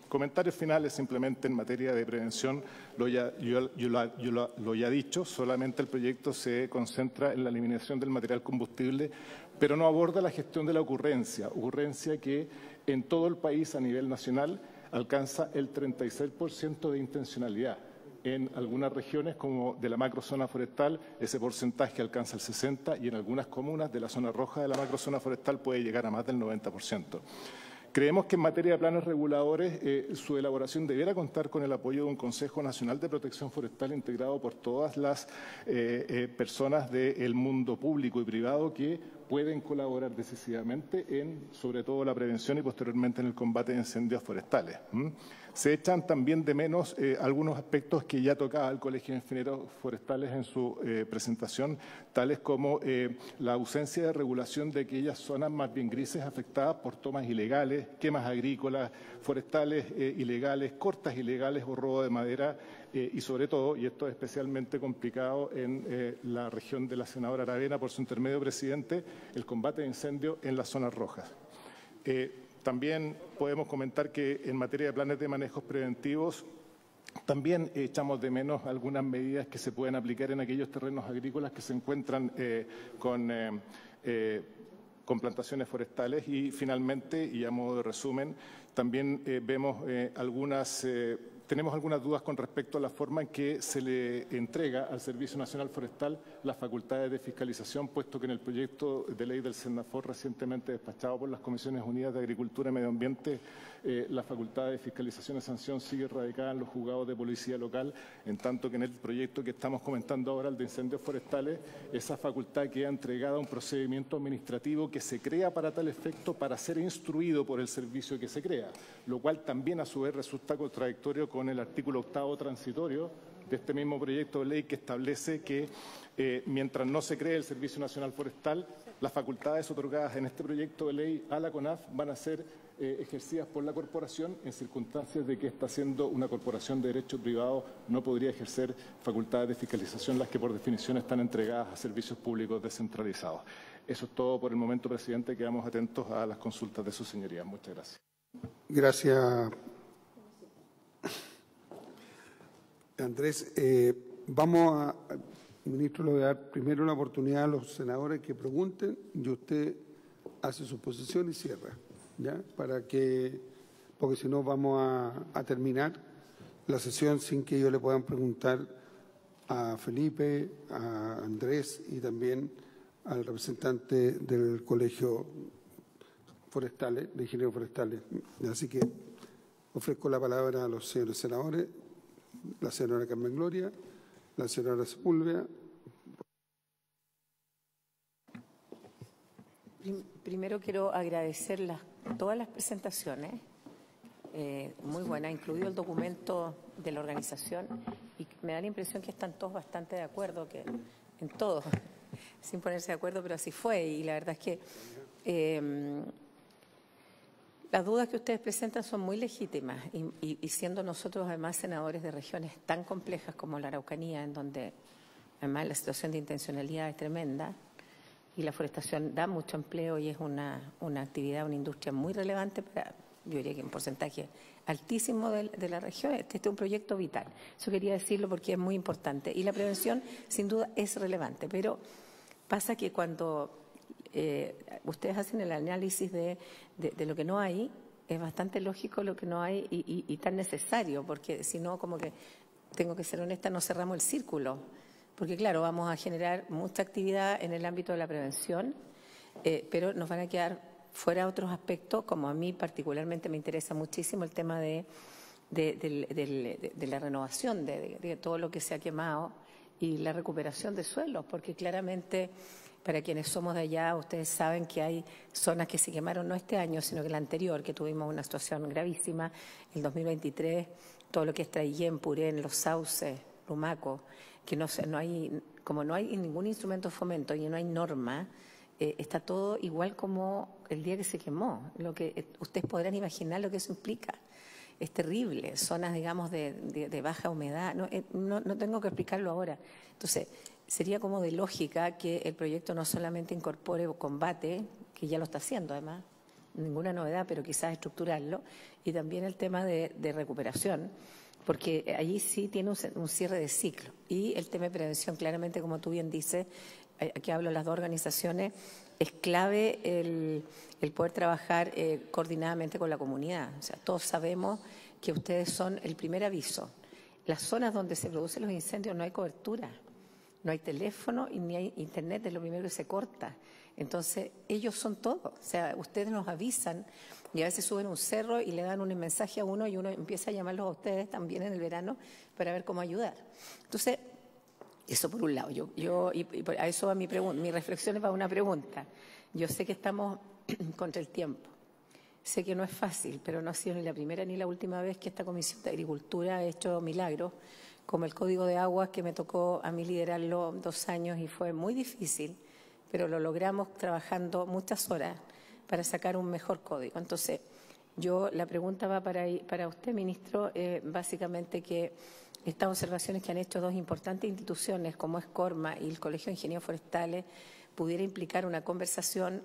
Comentarios finales simplemente en materia de prevención, lo ya dicho, solamente el proyecto se concentra en la eliminación del material combustible, pero no aborda la gestión de la ocurrencia que en todo el país a nivel nacional alcanza el 36% de intencionalidad. En algunas regiones, como de la macrozona forestal, ese porcentaje alcanza el 60% y en algunas comunas de la zona roja de la macrozona forestal puede llegar a más del 90%. Creemos que en materia de planes reguladores, su elaboración debiera contar con el apoyo de un Consejo Nacional de Protección Forestal integrado por todas las personas del mundo público y privado que pueden colaborar decisivamente en, sobre todo, la prevención y posteriormente en el combate de incendios forestales. Se echan también de menos algunos aspectos que ya tocaba el Colegio de Ingenieros Forestales en su presentación, tales como la ausencia de regulación de aquellas zonas más bien grises afectadas por tomas ilegales, quemas agrícolas, forestales ilegales, cortas ilegales o robo de madera y sobre todo, y esto es especialmente complicado en la región de la senadora Aravena por su intermedio presidente, el combate de incendios en las zonas rojas. También podemos comentar que en materia de planes de manejos preventivos también echamos de menos algunas medidas que se pueden aplicar en aquellos terrenos agrícolas que se encuentran con plantaciones forestales y finalmente, y a modo de resumen, también tenemos algunas dudas con respecto a la forma en que se le entrega al Servicio Nacional Forestal las facultades de fiscalización, puesto que en el proyecto de ley del Senafort recientemente despachado por las Comisiones Unidas de Agricultura y Medio Ambiente, la facultad de fiscalización y sanción sigue radicada en los juzgados de policía local, en tanto que en el proyecto que estamos comentando ahora, el de incendios forestales, esa facultad queda entregada a un procedimiento administrativo que se crea para tal efecto para ser instruido por el servicio que se crea, lo cual también a su vez resulta contradictorio con el artículo 8º transitorio de este mismo proyecto de ley que establece que mientras no se cree el Servicio Nacional Forestal, las facultades otorgadas en este proyecto de ley a la CONAF van a ser ejercidas por la corporación en circunstancias de que está siendo una corporación de derecho privado, no podría ejercer facultades de fiscalización, las que por definición están entregadas a servicios públicos descentralizados. Eso es todo por el momento, presidente. Quedamos atentos a las consultas de su señoría. Muchas gracias. Gracias, Andrés. Ministro, le voy a dar primero la oportunidad a los senadores que pregunten y usted hace su posición y cierra, ¿ya? Porque si no vamos a terminar la sesión sin que ellos le puedan preguntar a Felipe, a Andrés y también al representante del Colegio Forestales, de Ingenieros Forestales. Así que ofrezco la palabra a los señores senadores, la señora Carmen Gloria, la señora Sepúlveda. Primero quiero agradecer todas las presentaciones, muy buenas, incluido el documento de la organización, y me da la impresión que están todos bastante de acuerdo, que en todo, sin ponerse de acuerdo, pero así fue, y la verdad es que las dudas que ustedes presentan son muy legítimas, y siendo nosotros además senadores de regiones tan complejas como la Araucanía, en donde además la situación de intencionalidad es tremenda, y la forestación da mucho empleo y es una actividad, una industria muy relevante para, yo diría que un porcentaje altísimo de la región. Este es un proyecto vital. Eso quería decirlo porque es muy importante. Y la prevención, sin duda, es relevante. Pero pasa que cuando ustedes hacen el análisis de lo que no hay, es bastante lógico lo que no hay y tan necesario, porque si no, como que, tengo que ser honesta, no cerramos el círculo. Porque, claro, vamos a generar mucha actividad en el ámbito de la prevención, pero nos van a quedar fuera otros aspectos, como a mí particularmente me interesa muchísimo el tema de la renovación de todo lo que se ha quemado y la recuperación de suelos, porque claramente, para quienes somos de allá, ustedes saben que hay zonas que se quemaron no este año, sino que el anterior, que tuvimos una situación gravísima, el 2023, todo lo que es Traillén, Purén, Los Sauces, Lumaco, que no hay, como no hay ningún instrumento de fomento y no hay norma, está todo igual como el día que se quemó. Lo que ustedes podrán imaginar lo que eso implica. Es terrible, zonas, digamos, de baja humedad. No tengo que explicarlo ahora. Entonces, sería como de lógica que el proyecto no solamente incorpore combate, que ya lo está haciendo además, ninguna novedad, pero quizás estructurarlo, y también el tema de recuperación, porque allí sí tiene un cierre de ciclo. Y el tema de prevención, claramente, como tú bien dices, aquí hablo de las dos organizaciones, es clave el poder trabajar coordinadamente con la comunidad. O sea, todos sabemos que ustedes son el primer aviso. Las zonas donde se producen los incendios no hay cobertura, no hay teléfono y ni hay internet, es lo primero que se corta. Entonces, ellos son todo. O sea, ustedes nos avisan y a veces suben un cerro y le dan un mensaje a uno y uno empieza a llamarlos a ustedes también en el verano para ver cómo ayudar. Entonces, eso por un lado. A eso va mi reflexión va una pregunta. Yo sé que estamos contra el tiempo. Sé que no es fácil, pero no ha sido ni la primera ni la última vez que esta Comisión de Agricultura ha hecho milagros, como el Código de Aguas, que me tocó a mí liderarlo 2 años y fue muy difícil, pero lo logramos trabajando muchas horas para sacar un mejor código. Entonces, la pregunta va para usted, ministro, básicamente que estas observaciones que han hecho 2 importantes instituciones, como es Corma y el Colegio de Ingenieros Forestales, pudiera implicar una conversación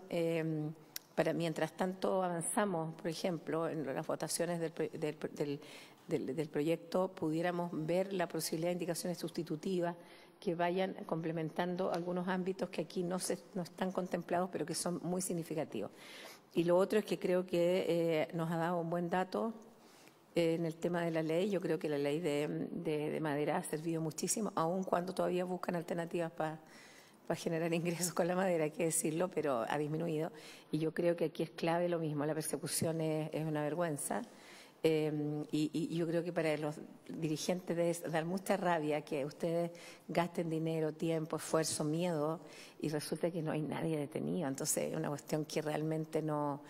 para, mientras tanto avanzamos, por ejemplo, en las votaciones del proyecto, pudiéramos ver la posibilidad de indicaciones sustitutivas que vayan complementando algunos ámbitos que aquí no están contemplados, pero que son muy significativos. Y lo otro es que creo que nos ha dado un buen dato en el tema de la ley. Yo creo que la ley de madera ha servido muchísimo, aun cuando todavía buscan alternativas para generar ingresos con la madera, hay que decirlo, pero ha disminuido. Y yo creo que aquí es clave lo mismo, la persecución es una vergüenza. Y yo creo que para los dirigentes debe dar mucha rabia que ustedes gasten dinero, tiempo, esfuerzo, miedo y resulta que no hay nadie detenido. Entonces es una cuestión que realmente no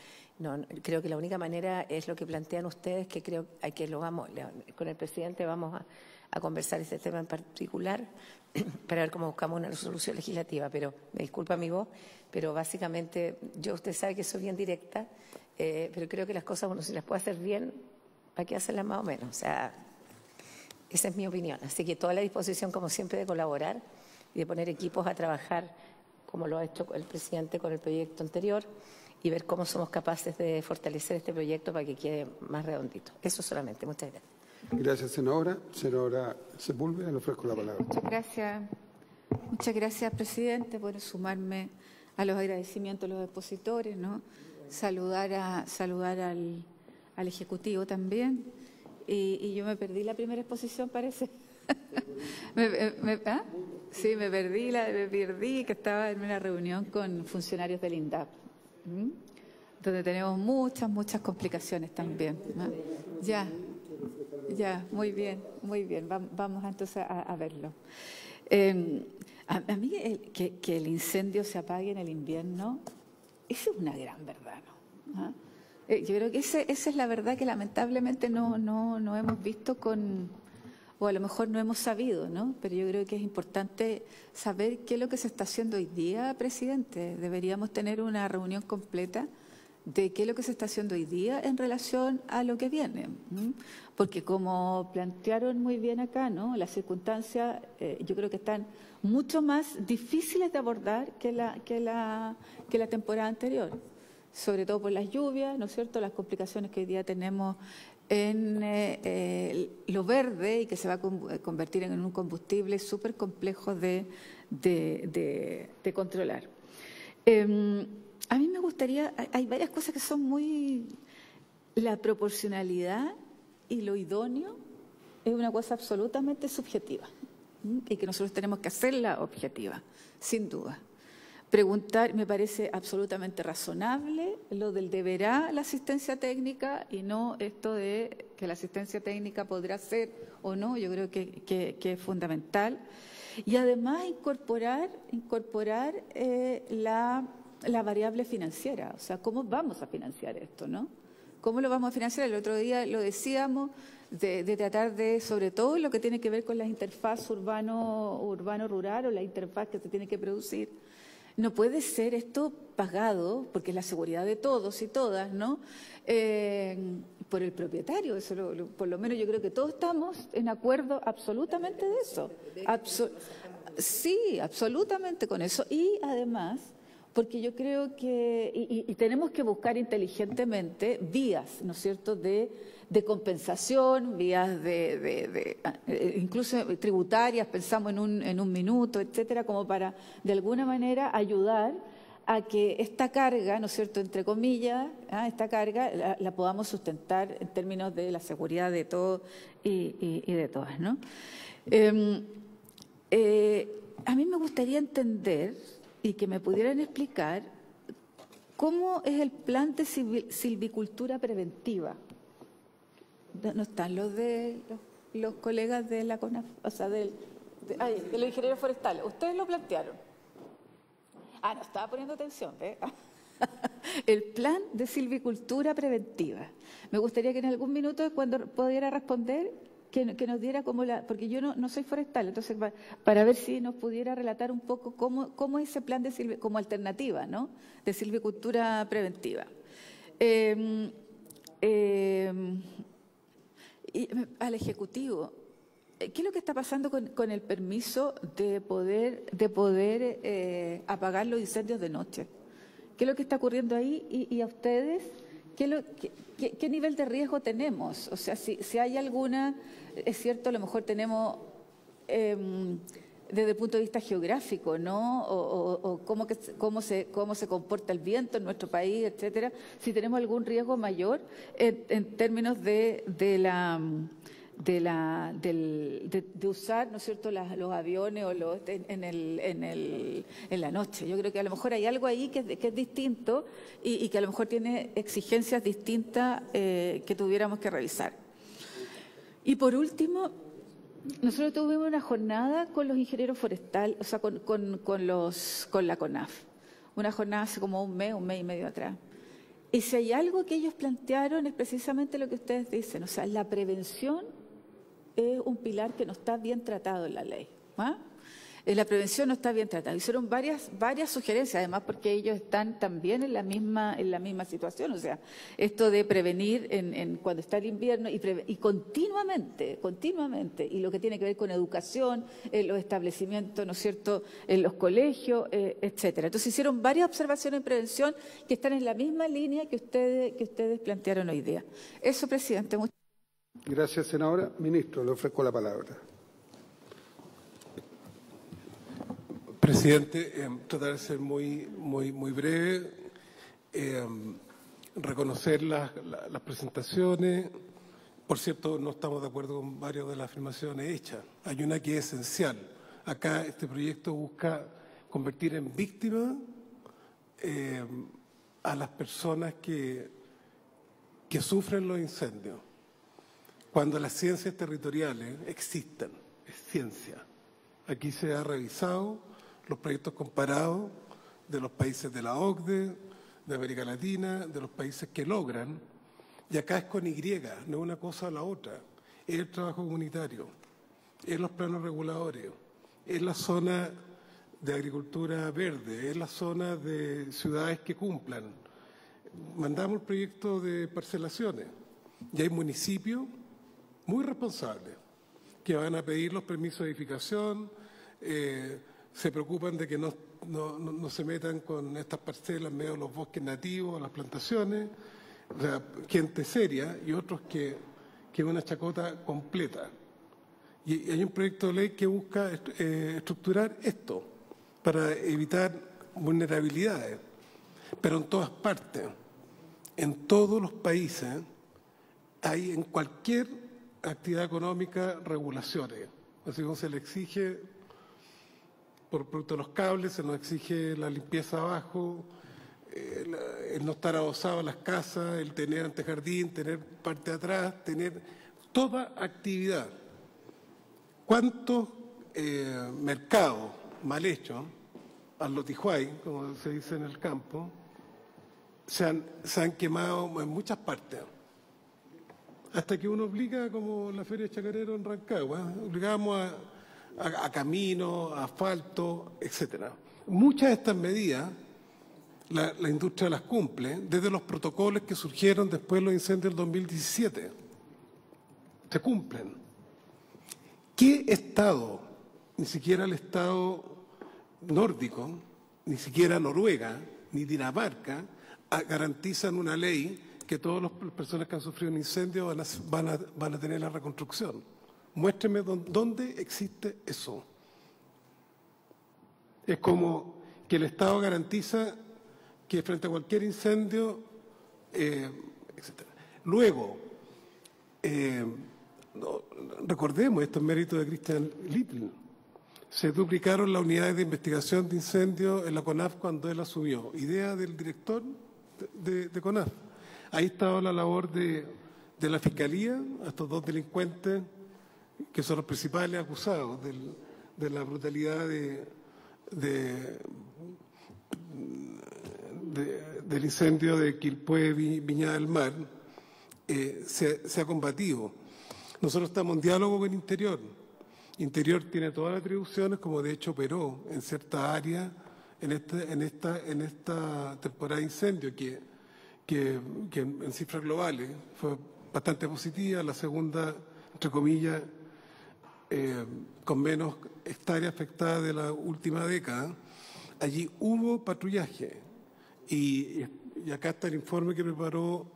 creo que la única manera es lo que plantean ustedes, que creo que con el presidente vamos a conversar este tema en particular para ver cómo buscamos una resolución legislativa. Pero me disculpa mi voz, pero básicamente usted sabe que soy bien directa, pero creo que las cosas uno si las puede hacer bien, hay que hacerlas más o menos. O sea, esa es mi opinión. Así que toda la disposición, como siempre, de colaborar y de poner equipos a trabajar, como lo ha hecho el presidente con el proyecto anterior, y ver cómo somos capaces de fortalecer este proyecto para que quede más redondito. Eso solamente. Muchas gracias. Gracias, senadora. Senadora Sepúlveda, le ofrezco la palabra. Muchas gracias, presidente, por sumarme a los agradecimientos de los expositores, ¿no? Saludar al Ejecutivo también. Y yo me perdí la primera exposición, parece. Sí, me perdí, que estaba en una reunión con funcionarios del INDAP, donde tenemos muchas complicaciones también, ¿no? Ya, muy bien. Vamos entonces a verlo. A mí que el incendio se apague en el invierno, eso es una gran verdad, ¿no? Yo creo que esa es la verdad que lamentablemente no hemos visto o a lo mejor no hemos sabido, ¿no? Pero yo creo que es importante saber qué es lo que se está haciendo hoy día, presidente. Deberíamos tener una reunión completa de qué es lo que se está haciendo hoy día en relación a lo que viene. Porque como plantearon muy bien acá, ¿no? Las circunstancias yo creo que están mucho más difíciles de abordar que la temporada anterior, sobre todo por las lluvias, ¿no es cierto?, las complicaciones que hoy día tenemos en lo verde y que se va a convertir en un combustible súper complejo de controlar. A mí me gustaría, hay varias cosas que son la proporcionalidad y lo idóneo es una cosa absolutamente subjetiva y que nosotros tenemos que hacerla objetiva, sin duda. Preguntar, me parece absolutamente razonable lo del deberá la asistencia técnica y no esto de que la asistencia técnica podrá ser o no, yo creo que es fundamental. Y además incorporar la variable financiera, o sea, ¿cómo vamos a financiar esto, no? ¿Cómo lo vamos a financiar? El otro día lo decíamos, de tratar de, sobre todo lo que tiene que ver con la interfaz urbano-rural o la interfaz que se tiene que producir. No puede ser esto pagado, porque es la seguridad de todos y todas, ¿no? Por el propietario. Eso por lo menos yo creo que todos estamos en acuerdo absolutamente de eso. Sí, absolutamente con eso. Y además, porque yo creo que, y tenemos que buscar inteligentemente vías, ¿no es cierto?, de compensación, vías incluso tributarias, pensamos en un minuto, etcétera, como para de alguna manera ayudar a que esta carga, ¿no es cierto?, entre comillas, esta carga la podamos sustentar en términos de la seguridad de todos y de todas, ¿no? A mí me gustaría entender y que me pudieran explicar cómo es el plan de silvicultura preventiva. No están los colegas de la CONAF, o sea, de los ingenieros forestales. Ustedes lo plantearon. No estaba poniendo atención, ¿eh? El plan de silvicultura preventiva. Me gustaría que en algún minuto, cuando pudiera responder, que nos diera como porque yo no soy forestal, entonces para ver si nos pudiera relatar un poco cómo es ese plan de como alternativa, ¿no?, de silvicultura preventiva. Y al Ejecutivo, ¿qué es lo que está pasando con el permiso de poder apagar los incendios de noche? ¿Qué es lo que está ocurriendo ahí? Y a ustedes, ¿qué nivel de riesgo tenemos? O sea, si hay alguna, es cierto, a lo mejor tenemos, desde el punto de vista geográfico, ¿no?, o cómo se comporta el viento en nuestro país, etcétera, si tenemos algún riesgo mayor en términos de usar, ¿no es cierto?, los aviones o en la noche. Yo creo que a lo mejor hay algo ahí que es distinto y que a lo mejor tiene exigencias distintas que tuviéramos que revisar. Y por último, nosotros tuvimos una jornada con los ingenieros forestales, o sea, con la CONAF. Una jornada hace como un mes y medio atrás. Y si hay algo que ellos plantearon es precisamente lo que ustedes dicen, o sea, la prevención es un pilar que no está bien tratado en la ley. La prevención no está bien tratada. Hicieron varias sugerencias, además porque ellos están también en la misma situación. O sea, esto de prevenir cuando está el invierno y continuamente, y lo que tiene que ver con educación, en los establecimientos, ¿no es cierto?, en los colegios, etcétera. Entonces hicieron varias observaciones en prevención que están en la misma línea que ustedes plantearon hoy día. Eso, presidente. Gracias, senadora. Ministro, le ofrezco la palabra. Presidente, tratar de ser muy breve, reconocer las presentaciones. Por cierto, no estamos de acuerdo con varias de las afirmaciones hechas. Hay una que es esencial. Acá este proyecto busca convertir en víctimas a las personas que sufren los incendios. Cuando las ciencias territoriales existen, es ciencia. Aquí se ha revisado los proyectos comparados de los países de la OCDE, de América Latina, de los países que logran, y acá es con Y, no es una cosa o la otra, es el trabajo comunitario, es los planos reguladores, es la zona de agricultura verde, es la zona de ciudades que cumplan. Mandamos el proyecto de parcelaciones y hay municipios muy responsables que van a pedir los permisos de edificación, se preocupan de que no se metan con estas parcelas en medio de los bosques nativos, las plantaciones, o sea, gente seria y otros que es una chacota completa. Y hay un proyecto de ley que busca estructurar esto para evitar vulnerabilidades, pero en todas partes, en todos los países, hay en cualquier actividad económica regulaciones. Así como se le exige por producto de los cables, se nos exige la limpieza abajo, el no estar adosado a las casas, el tener antejardín, tener parte de atrás, tener toda actividad. ¿Cuántos mercados mal hechos, al lotijuay, como se dice en el campo, se han quemado en muchas partes? Hasta que uno obliga, como la Feria de Chacarero en Rancagua, obligamos a caminos, a asfalto, etcétera. Muchas de estas medidas la industria las cumple desde los protocolos que surgieron después de los incendios del 2017. Se cumplen. ¿Qué Estado, ni siquiera el Estado nórdico, ni siquiera Noruega ni Dinamarca garantizan una ley que todas las personas que han sufrido un incendio van a tener la reconstrucción. Muéstreme dónde existe eso. Es como que el Estado garantiza que frente a cualquier incendio, etc. Luego, recordemos, esto es mérito de Christian Little, se duplicaron las unidades de investigación de incendios en la CONAF cuando él asumió. Idea del director de CONAF. Ahí estaba la labor de la Fiscalía, a estos dos delincuentes que son los principales acusados de la brutalidad del incendio de Quilpué, Viña del Mar, se ha combatido. Nosotros estamos en diálogo con Interior. Interior tiene todas las atribuciones, como de hecho operó en ciertas áreas en esta temporada de incendio, que en cifras globales fue bastante positiva, la segunda, entre comillas, con menos hectáreas afectadas de la última década. Allí hubo patrullaje y acá está el informe que preparó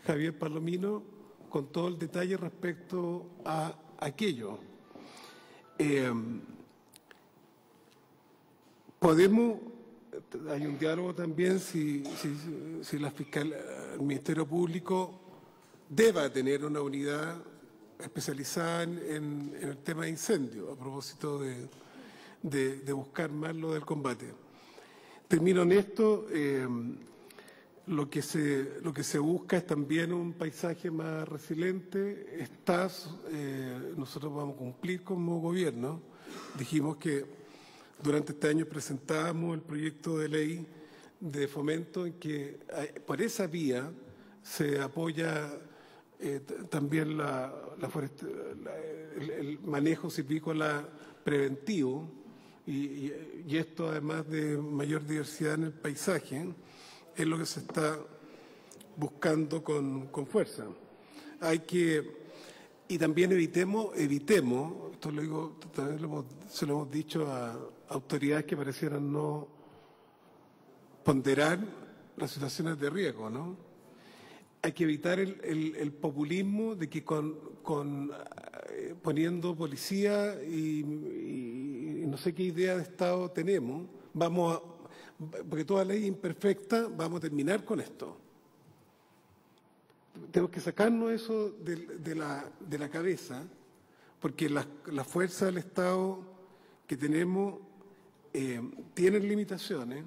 Javier Palomino con todo el detalle respecto a aquello. Hay un diálogo también si el Ministerio Público deba tener una unidad especializada en el tema de incendio, a propósito de buscar más lo del combate. Termino en esto. Lo que se busca es también un paisaje más resiliente. Nosotros vamos a cumplir como gobierno. Dijimos que durante este año presentábamos el proyecto de ley de fomento en que por esa vía se apoya también el manejo silvícola preventivo y esto además de mayor diversidad en el paisaje es lo que se está buscando con fuerza. Y también evitemos, esto lo digo, también se lo hemos dicho a autoridades que parecieran no ponderar las situaciones de riesgo, ¿no? Hay que evitar el populismo de que poniendo policía y no sé qué idea de Estado tenemos, porque toda ley imperfecta, vamos a terminar con esto. Tenemos que sacarnos eso de la cabeza, porque la fuerza del Estado que tenemos tienen limitaciones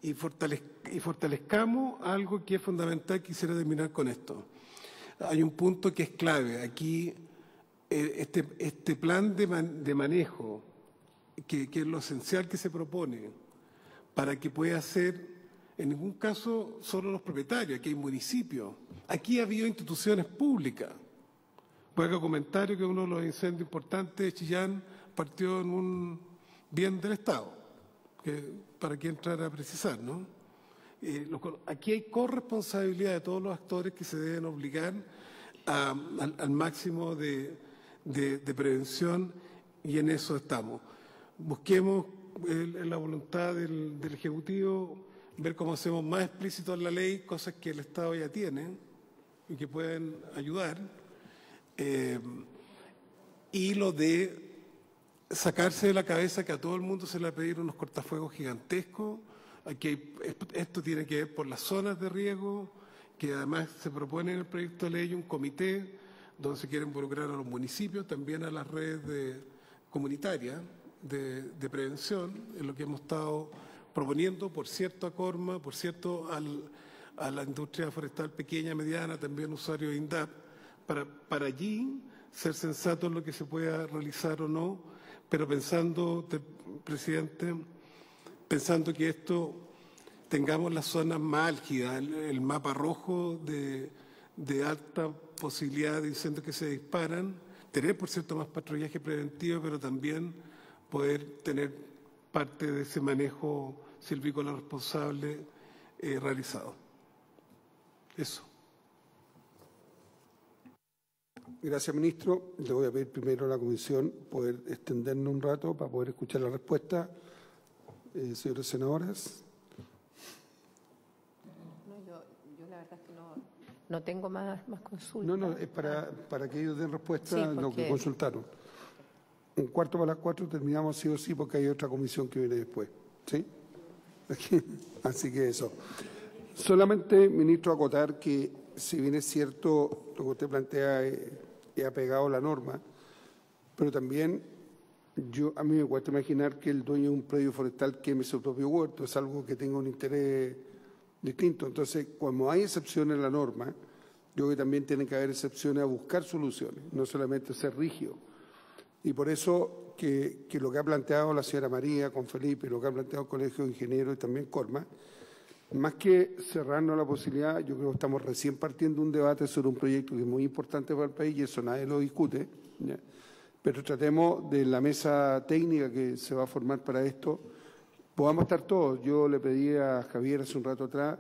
y fortalezcamos algo que es fundamental. Quisiera terminar con esto. Hay un punto que es clave. Aquí, este plan de manejo, que es lo esencial que se propone, para que pueda ser, en ningún caso, solo los propietarios. Aquí hay municipios. Aquí ha habido instituciones públicas. Voy a hacer un comentario que uno de los incendios importantes de Chillán partió en un bien del Estado, para que entrara a precisar, ¿no? Aquí hay corresponsabilidad de todos los actores que se deben obligar al máximo de prevención, y en eso estamos. Busquemos la voluntad del Ejecutivo, ver cómo hacemos más explícito en la ley cosas que el Estado ya tiene y que pueden ayudar, y lo de sacarse de la cabeza que a todo el mundo se le va a pedir unos cortafuegos gigantescos. Esto tiene que ver por las zonas de riesgo, que además se propone en el proyecto de ley un comité donde se quiere involucrar a los municipios, también a las redes comunitarias de prevención, en lo que hemos estado proponiendo, por cierto, a Corma, por cierto, a la industria forestal pequeña, mediana, también usuario de INDAP, para allí ser sensatos en lo que se pueda realizar o no, pero pensando, presidente, que esto tengamos las zonas más álgidas, el mapa rojo de alta posibilidad de incendios que se disparan, tener, por cierto, más patrullaje preventivo, pero también poder tener parte de ese manejo silvícola responsable realizado. Eso. Gracias, ministro. Le voy a pedir primero a la comisión poder extendernos un rato para poder escuchar la respuesta señoras senadoras. Yo la verdad es que no tengo más consultas. No, es para que ellos den respuesta Sí, a lo que consultaron. Un cuarto para las 4 terminamos sí o sí porque hay otra comisión que viene después. ¿Sí? Así que eso. Solamente, ministro, acotar que si bien es cierto lo que usted plantea es apegado a la norma, pero también a mí me cuesta imaginar que el dueño de un predio forestal queme su propio huerto. Es algo que tenga un interés distinto. Entonces, como hay excepciones en la norma, yo creo que también tienen que haber excepciones a buscar soluciones, no solamente ser rígido. Y por eso que lo que ha planteado la señora María con Felipe, lo que ha planteado el Colegio de Ingenieros y también Corma, más que cerrarnos la posibilidad, yo creo que estamos recién partiendo un debate sobre un proyecto que es muy importante para el país y eso nadie lo discute, ¿ya? Pero tratemos de la mesa técnica que se va a formar para esto, podamos estar todos. Yo le pedí a Javier hace un rato atrás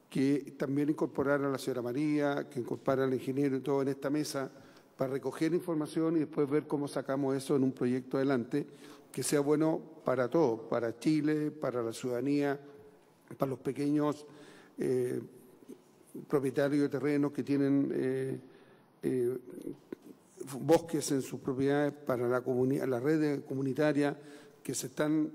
que también incorporara a la señora María, que incorporara al ingeniero y todo en esta mesa para recoger información y después ver cómo sacamos eso en un proyecto adelante que sea bueno para todos, para Chile, para la ciudadanía, para los pequeños propietarios de terrenos que tienen bosques en sus propiedades, para la red comunitaria que se están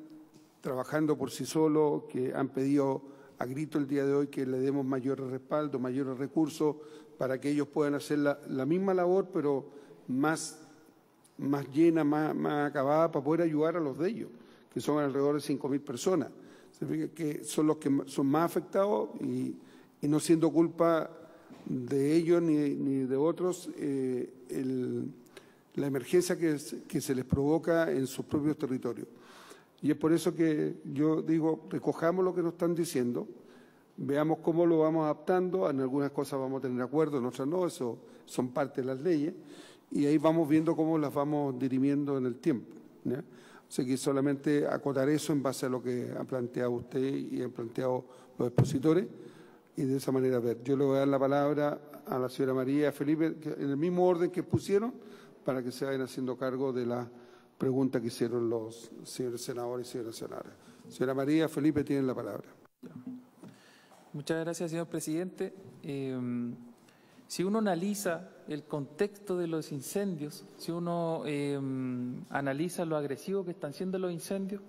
trabajando por sí solos, que han pedido a grito el día de hoy que le demos mayores respaldos, mayores recursos para que ellos puedan hacer la misma labor, pero más llena, más acabada, para poder ayudar a los de ellos, que son alrededor de 5.000 personas. Que son los que son más afectados y no siendo culpa de ellos ni de otros la emergencia que se les provoca en sus propios territorios. Y es por eso que yo digo, recojamos lo que nos están diciendo, veamos cómo lo vamos adaptando, en algunas cosas vamos a tener acuerdo, en otras no, eso son parte de las leyes, y ahí vamos viendo cómo las vamos dirimiendo en el tiempo, ¿ya? O sea que solamente acotar eso en base a lo que ha planteado usted y han planteado los expositores, y de esa manera ver. Yo le voy a dar la palabra a la señora María y a Felipe, en el mismo orden que pusieron, para que se vayan haciendo cargo de la pregunta que hicieron los señores senadores y señoras senadoras. Señora María, Felipe, tienen la palabra. Muchas gracias, señor presidente. Si uno analiza el contexto de los incendios, si uno analiza lo agresivo que están siendo los incendios,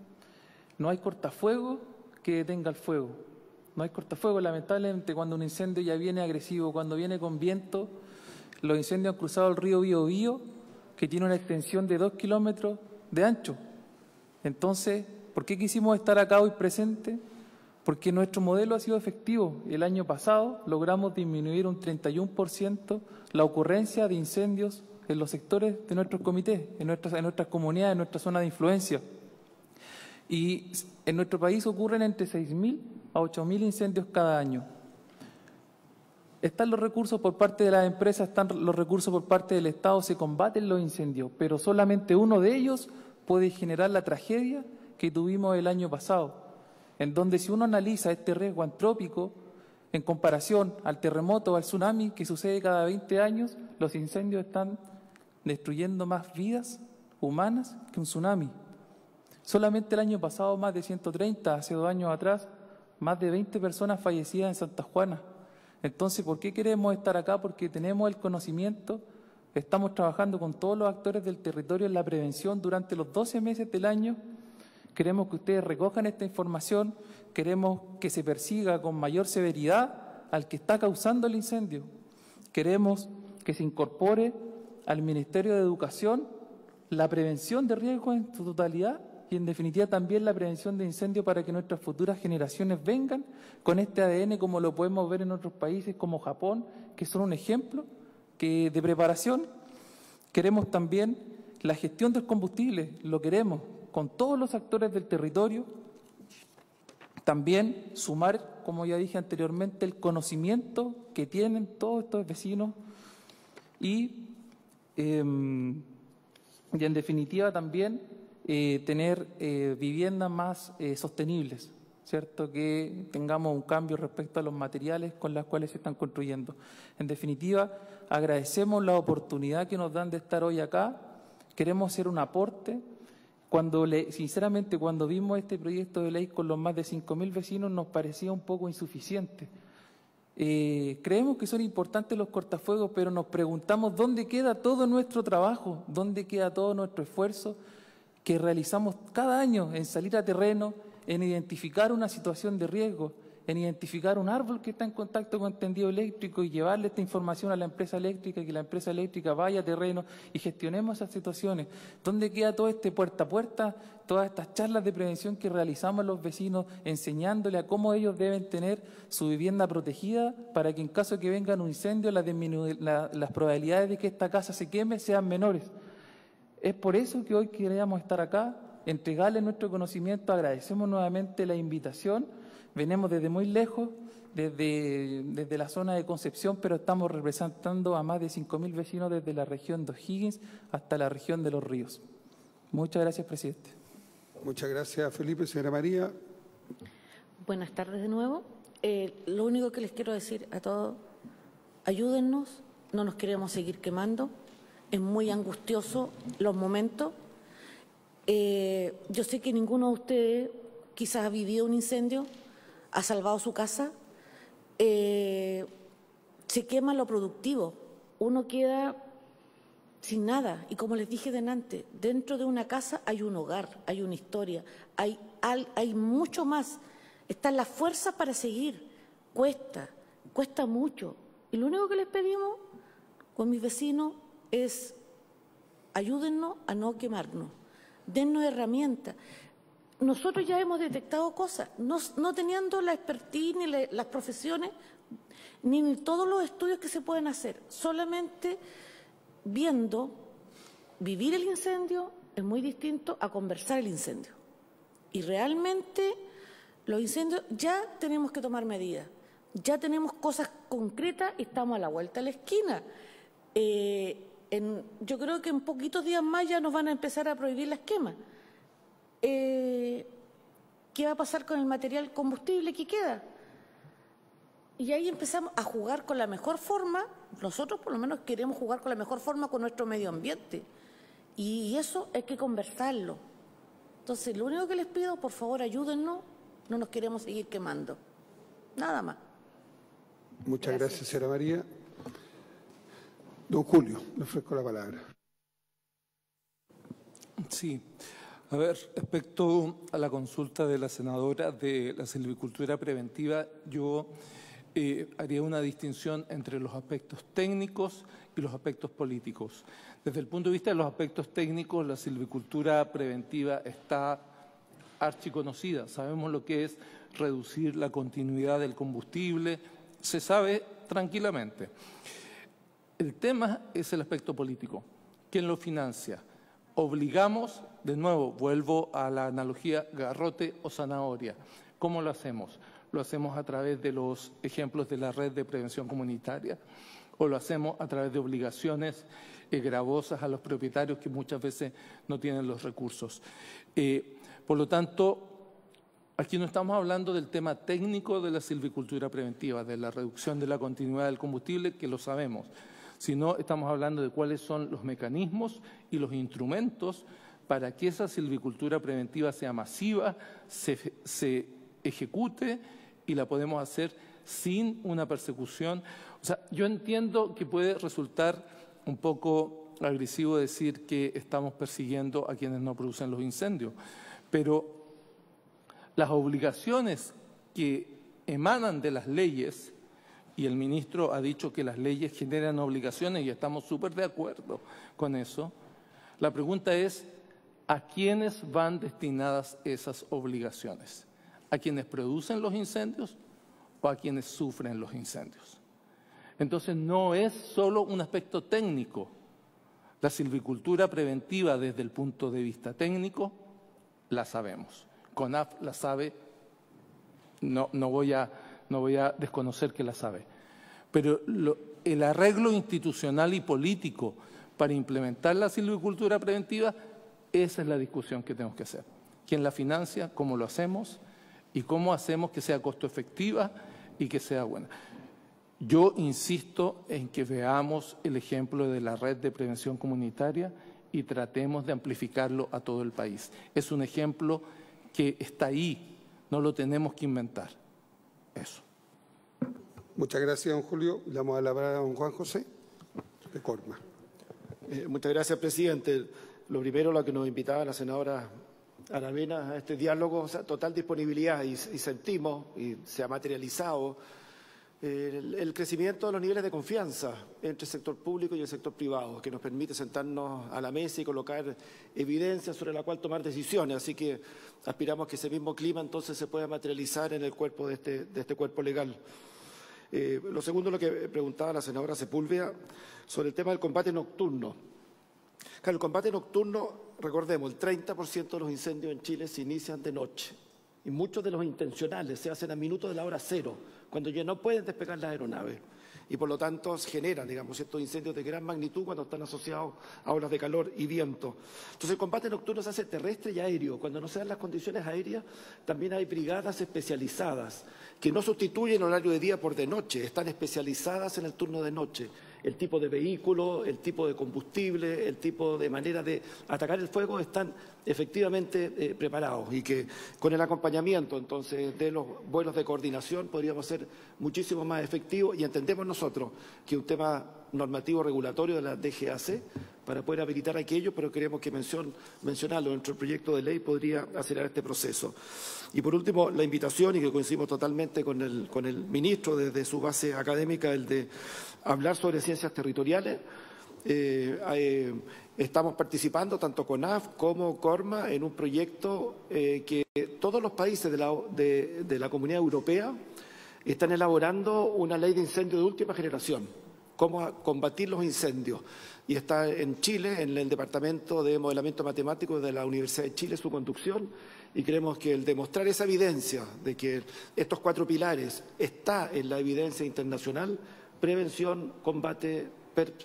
no hay cortafuego que detenga el fuego. No hay cortafuego. Lamentablemente, cuando un incendio ya viene agresivo, cuando viene con viento, los incendios han cruzado el río Biobío, que tiene una extensión de 2 kilómetros de ancho. Entonces, ¿por qué quisimos estar acá hoy presentes? Porque nuestro modelo ha sido efectivo. El año pasado logramos disminuir un 31% la ocurrencia de incendios en los sectores de nuestros comités, en nuestras comunidades, en nuestra zona de influencia. Y en nuestro país ocurren entre 6.000 a 8.000 incendios cada año. Están los recursos por parte de las empresas, están los recursos por parte del Estado, se combaten los incendios, pero solamente uno de ellos puede generar la tragedia que tuvimos el año pasado, en donde si uno analiza este riesgo antrópico en comparación al terremoto o al tsunami que sucede cada 20 años, los incendios están destruyendo más vidas humanas que un tsunami. Solamente el año pasado más de 130, hace 2 años atrás, más de 20 personas fallecidas en Santa Juana. Entonces, ¿por qué queremos estar acá? Porque tenemos el conocimiento, estamos trabajando con todos los actores del territorio en la prevención durante los 12 meses del año. Queremos que ustedes recojan esta información, queremos que se persiga con mayor severidad al que está causando el incendio. Queremos que se incorpore al Ministerio de Educación la prevención de riesgos en su totalidad y, en definitiva, también la prevención de incendios para que nuestras futuras generaciones vengan con este ADN, como lo podemos ver en otros países como Japón, que son un ejemplo de preparación. Queremos también la gestión del combustible, lo queremos con todos los actores del territorio. También sumar, como ya dije anteriormente, el conocimiento que tienen todos estos vecinos y en definitiva también tener viviendas más sostenibles, ¿cierto? Que tengamos un cambio respecto a los materiales con los cuales se están construyendo. En definitiva, agradecemos la oportunidad que nos dan de estar hoy acá. Queremos hacer un aporte. sinceramente, cuando vimos este proyecto de ley con los más de 5.000 vecinos, nos parecía un poco insuficiente. Creemos que son importantes los cortafuegos, pero nos preguntamos dónde queda todo nuestro trabajo, dónde queda todo nuestro esfuerzo que realizamos cada año en salir a terreno, en identificar una situación de riesgo, en identificar un árbol que está en contacto con tendido eléctrico y llevarle esta información a la empresa eléctrica y que la empresa eléctrica vaya a terreno y gestionemos esas situaciones. ¿Dónde queda todo este puerta a puerta, todas estas charlas de prevención que realizamos a los vecinos, enseñándole a cómo ellos deben tener su vivienda protegida para que en caso de que venga un incendio las probabilidades de que esta casa se queme sean menores? Es por eso que hoy queríamos estar acá, entregarle nuestro conocimiento. Agradecemos nuevamente la invitación. Venimos desde muy lejos, desde la zona de Concepción, pero estamos representando a más de 5.000 vecinos desde la región de O'Higgins hasta la región de Los Ríos. Muchas gracias, presidente. Muchas gracias, Felipe. Señora María. Buenas tardes de nuevo. Lo único que les quiero decir a todos, ayúdennos, no nos queremos seguir quemando. Es muy angustioso los momentos. Yo sé que ninguno de ustedes quizás ha vivido un incendio, ha salvado su casa. Se quema lo productivo, uno queda sin nada. Y como les dije delante, dentro de una casa hay un hogar, hay una historia, hay mucho más. Están las fuerzas para seguir. Cuesta mucho. Y lo único que les pedimos con mis vecinos es ayúdennos a no quemarnos, dennos herramientas. Nosotros ya hemos detectado cosas, no teniendo la expertise ni las profesiones, ni todos los estudios que se pueden hacer, solamente viendo, vivir el incendio es muy distinto a conversar el incendio. Y realmente los incendios ya tenemos que tomar medidas, ya tenemos cosas concretas y estamos a la vuelta de la esquina. Yo creo que en poquitos días más ya nos van a empezar a prohibir las quemas. ¿Qué va a pasar con el material combustible que queda? Y ahí empezamos a jugar con la mejor forma. Nosotros por lo menos queremos jugar con la mejor forma con nuestro medio ambiente. Y eso hay que conversarlo. Entonces, lo único que les pido, por favor, ayúdennos. No nos queremos seguir quemando. Nada más. Muchas gracias, señora María. Don Julio, le ofrezco la palabra. Sí. A ver, respecto a la consulta de la senadora de la silvicultura preventiva, yo haría una distinción entre los aspectos técnicos y los aspectos políticos. Desde el punto de vista de los aspectos técnicos, la silvicultura preventiva está archiconocida. Sabemos lo que es reducir la continuidad del combustible, se sabe tranquilamente. El tema es el aspecto político. ¿Quién lo financia? Obligamos, de nuevo, vuelvo a la analogía garrote o zanahoria. ¿Cómo lo hacemos? ¿Lo hacemos a través de los ejemplos de la red de prevención comunitaria? ¿O lo hacemos a través de obligaciones gravosas a los propietarios que muchas veces no tienen los recursos? Por lo tanto, aquí no estamos hablando del tema técnico de la silvicultura preventiva, de la reducción de la continuidad del combustible, que lo sabemos, sino estamos hablando de cuáles son los mecanismos y los instrumentos para que esa silvicultura preventiva sea masiva, se ejecute y la podemos hacer sin una persecución. O sea, yo entiendo que puede resultar un poco agresivo decir que estamos persiguiendo a quienes no producen los incendios, pero las obligaciones que emanan de las leyes, y el ministro ha dicho que las leyes generan obligaciones y estamos súper de acuerdo con eso. La pregunta es, ¿a quiénes van destinadas esas obligaciones? ¿A quienes producen los incendios o a quienes sufren los incendios? Entonces, no es solo un aspecto técnico. La silvicultura preventiva desde el punto de vista técnico la sabemos. CONAF la sabe, no voy a desconocer que la sabe. Pero el arreglo institucional y político para implementar la silvicultura preventiva, esa es la discusión que tenemos que hacer. ¿Quién la financia? ¿Cómo lo hacemos? ¿Y cómo hacemos que sea costo efectiva y que sea buena? Yo insisto en que veamos el ejemplo de la red de prevención comunitaria y tratemos de amplificarlo a todo el país. Es un ejemplo que está ahí, no lo tenemos que inventar. Eso. Muchas gracias, don Julio. Le damos la palabra a don Juan José de Corma. Muchas gracias, presidente. Lo primero, lo que nos invitaba la senadora Aravena a este diálogo, o sea, total disponibilidad y sentimos, y se ha materializado, el crecimiento de los niveles de confianza entre el sector público y el sector privado, que nos permite sentarnos a la mesa y colocar evidencia sobre la cual tomar decisiones. Así que aspiramos que ese mismo clima entonces se pueda materializar en el cuerpo de este cuerpo legal. Lo segundo, lo que preguntaba la senadora Sepúlveda sobre el tema del combate nocturno. Claro, el combate nocturno, recordemos, el 30% de los incendios en Chile se inician de noche y muchos de los intencionales se hacen a minutos de la hora cero, cuando ya no pueden despegar las aeronaves y por lo tanto generan, digamos, estos incendios de gran magnitud cuando están asociados a olas de calor y viento. Entonces el combate nocturno se hace terrestre y aéreo. Cuando no se dan las condiciones aéreas, también hay brigadas especializadas que no sustituyen el horario de día por de noche, están especializadas en el turno de noche. El tipo de vehículo, el tipo de combustible, el tipo de manera de atacar el fuego están efectivamente preparados y que con el acompañamiento entonces de los vuelos de coordinación podríamos ser muchísimo más efectivos y entendemos nosotros que un tema normativo regulatorio de la DGAC para poder habilitar aquello, pero queremos que mencionarlo dentro del proyecto de ley podría acelerar este proceso. Y por último, la invitación, y que coincidimos totalmente con el ministro desde su base académica, el de hablar sobre ciencias territoriales. Estamos participando, tanto CONAF como Corma, en un proyecto que todos los países de la Comunidad Europea están elaborando una ley de incendio de última generación, cómo combatir los incendios. Y está en Chile, en el Departamento de Modelamiento Matemático de la Universidad de Chile, su conducción, y creemos que el demostrar esa evidencia de que estos 4 pilares está en la evidencia internacional: prevención, combate,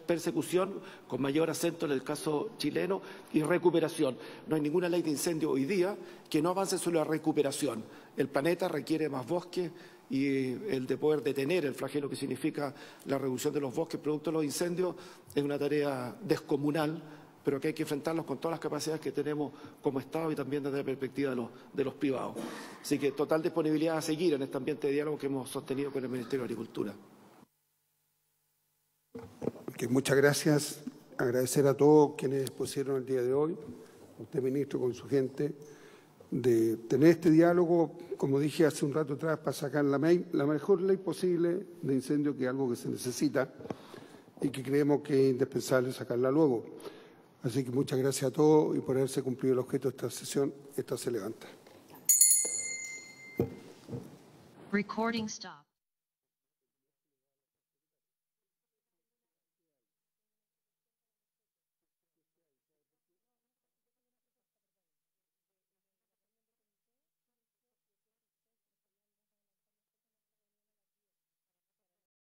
persecución, con mayor acento en el caso chileno, y recuperación. No hay ninguna ley de incendio hoy día que no avance sobre la recuperación. El planeta requiere más bosque y el de poder detener el flagelo que significa la reducción de los bosques producto de los incendios es una tarea descomunal, pero que hay que enfrentarlos con todas las capacidades que tenemos como Estado y también desde la perspectiva de los privados. Así que total disponibilidad a seguir en este ambiente de diálogo que hemos sostenido con el Ministerio de Agricultura. Muchas gracias. Agradecer a todos quienes expusieron el día de hoy, a usted, ministro, con su gente, de tener este diálogo, como dije hace un rato atrás, para sacar la mejor ley posible de incendio, que es algo que se necesita y que creemos que es indispensable sacarla luego. Así que muchas gracias a todos y por haberse cumplido el objeto de esta sesión. Esta se levanta. Recording stop.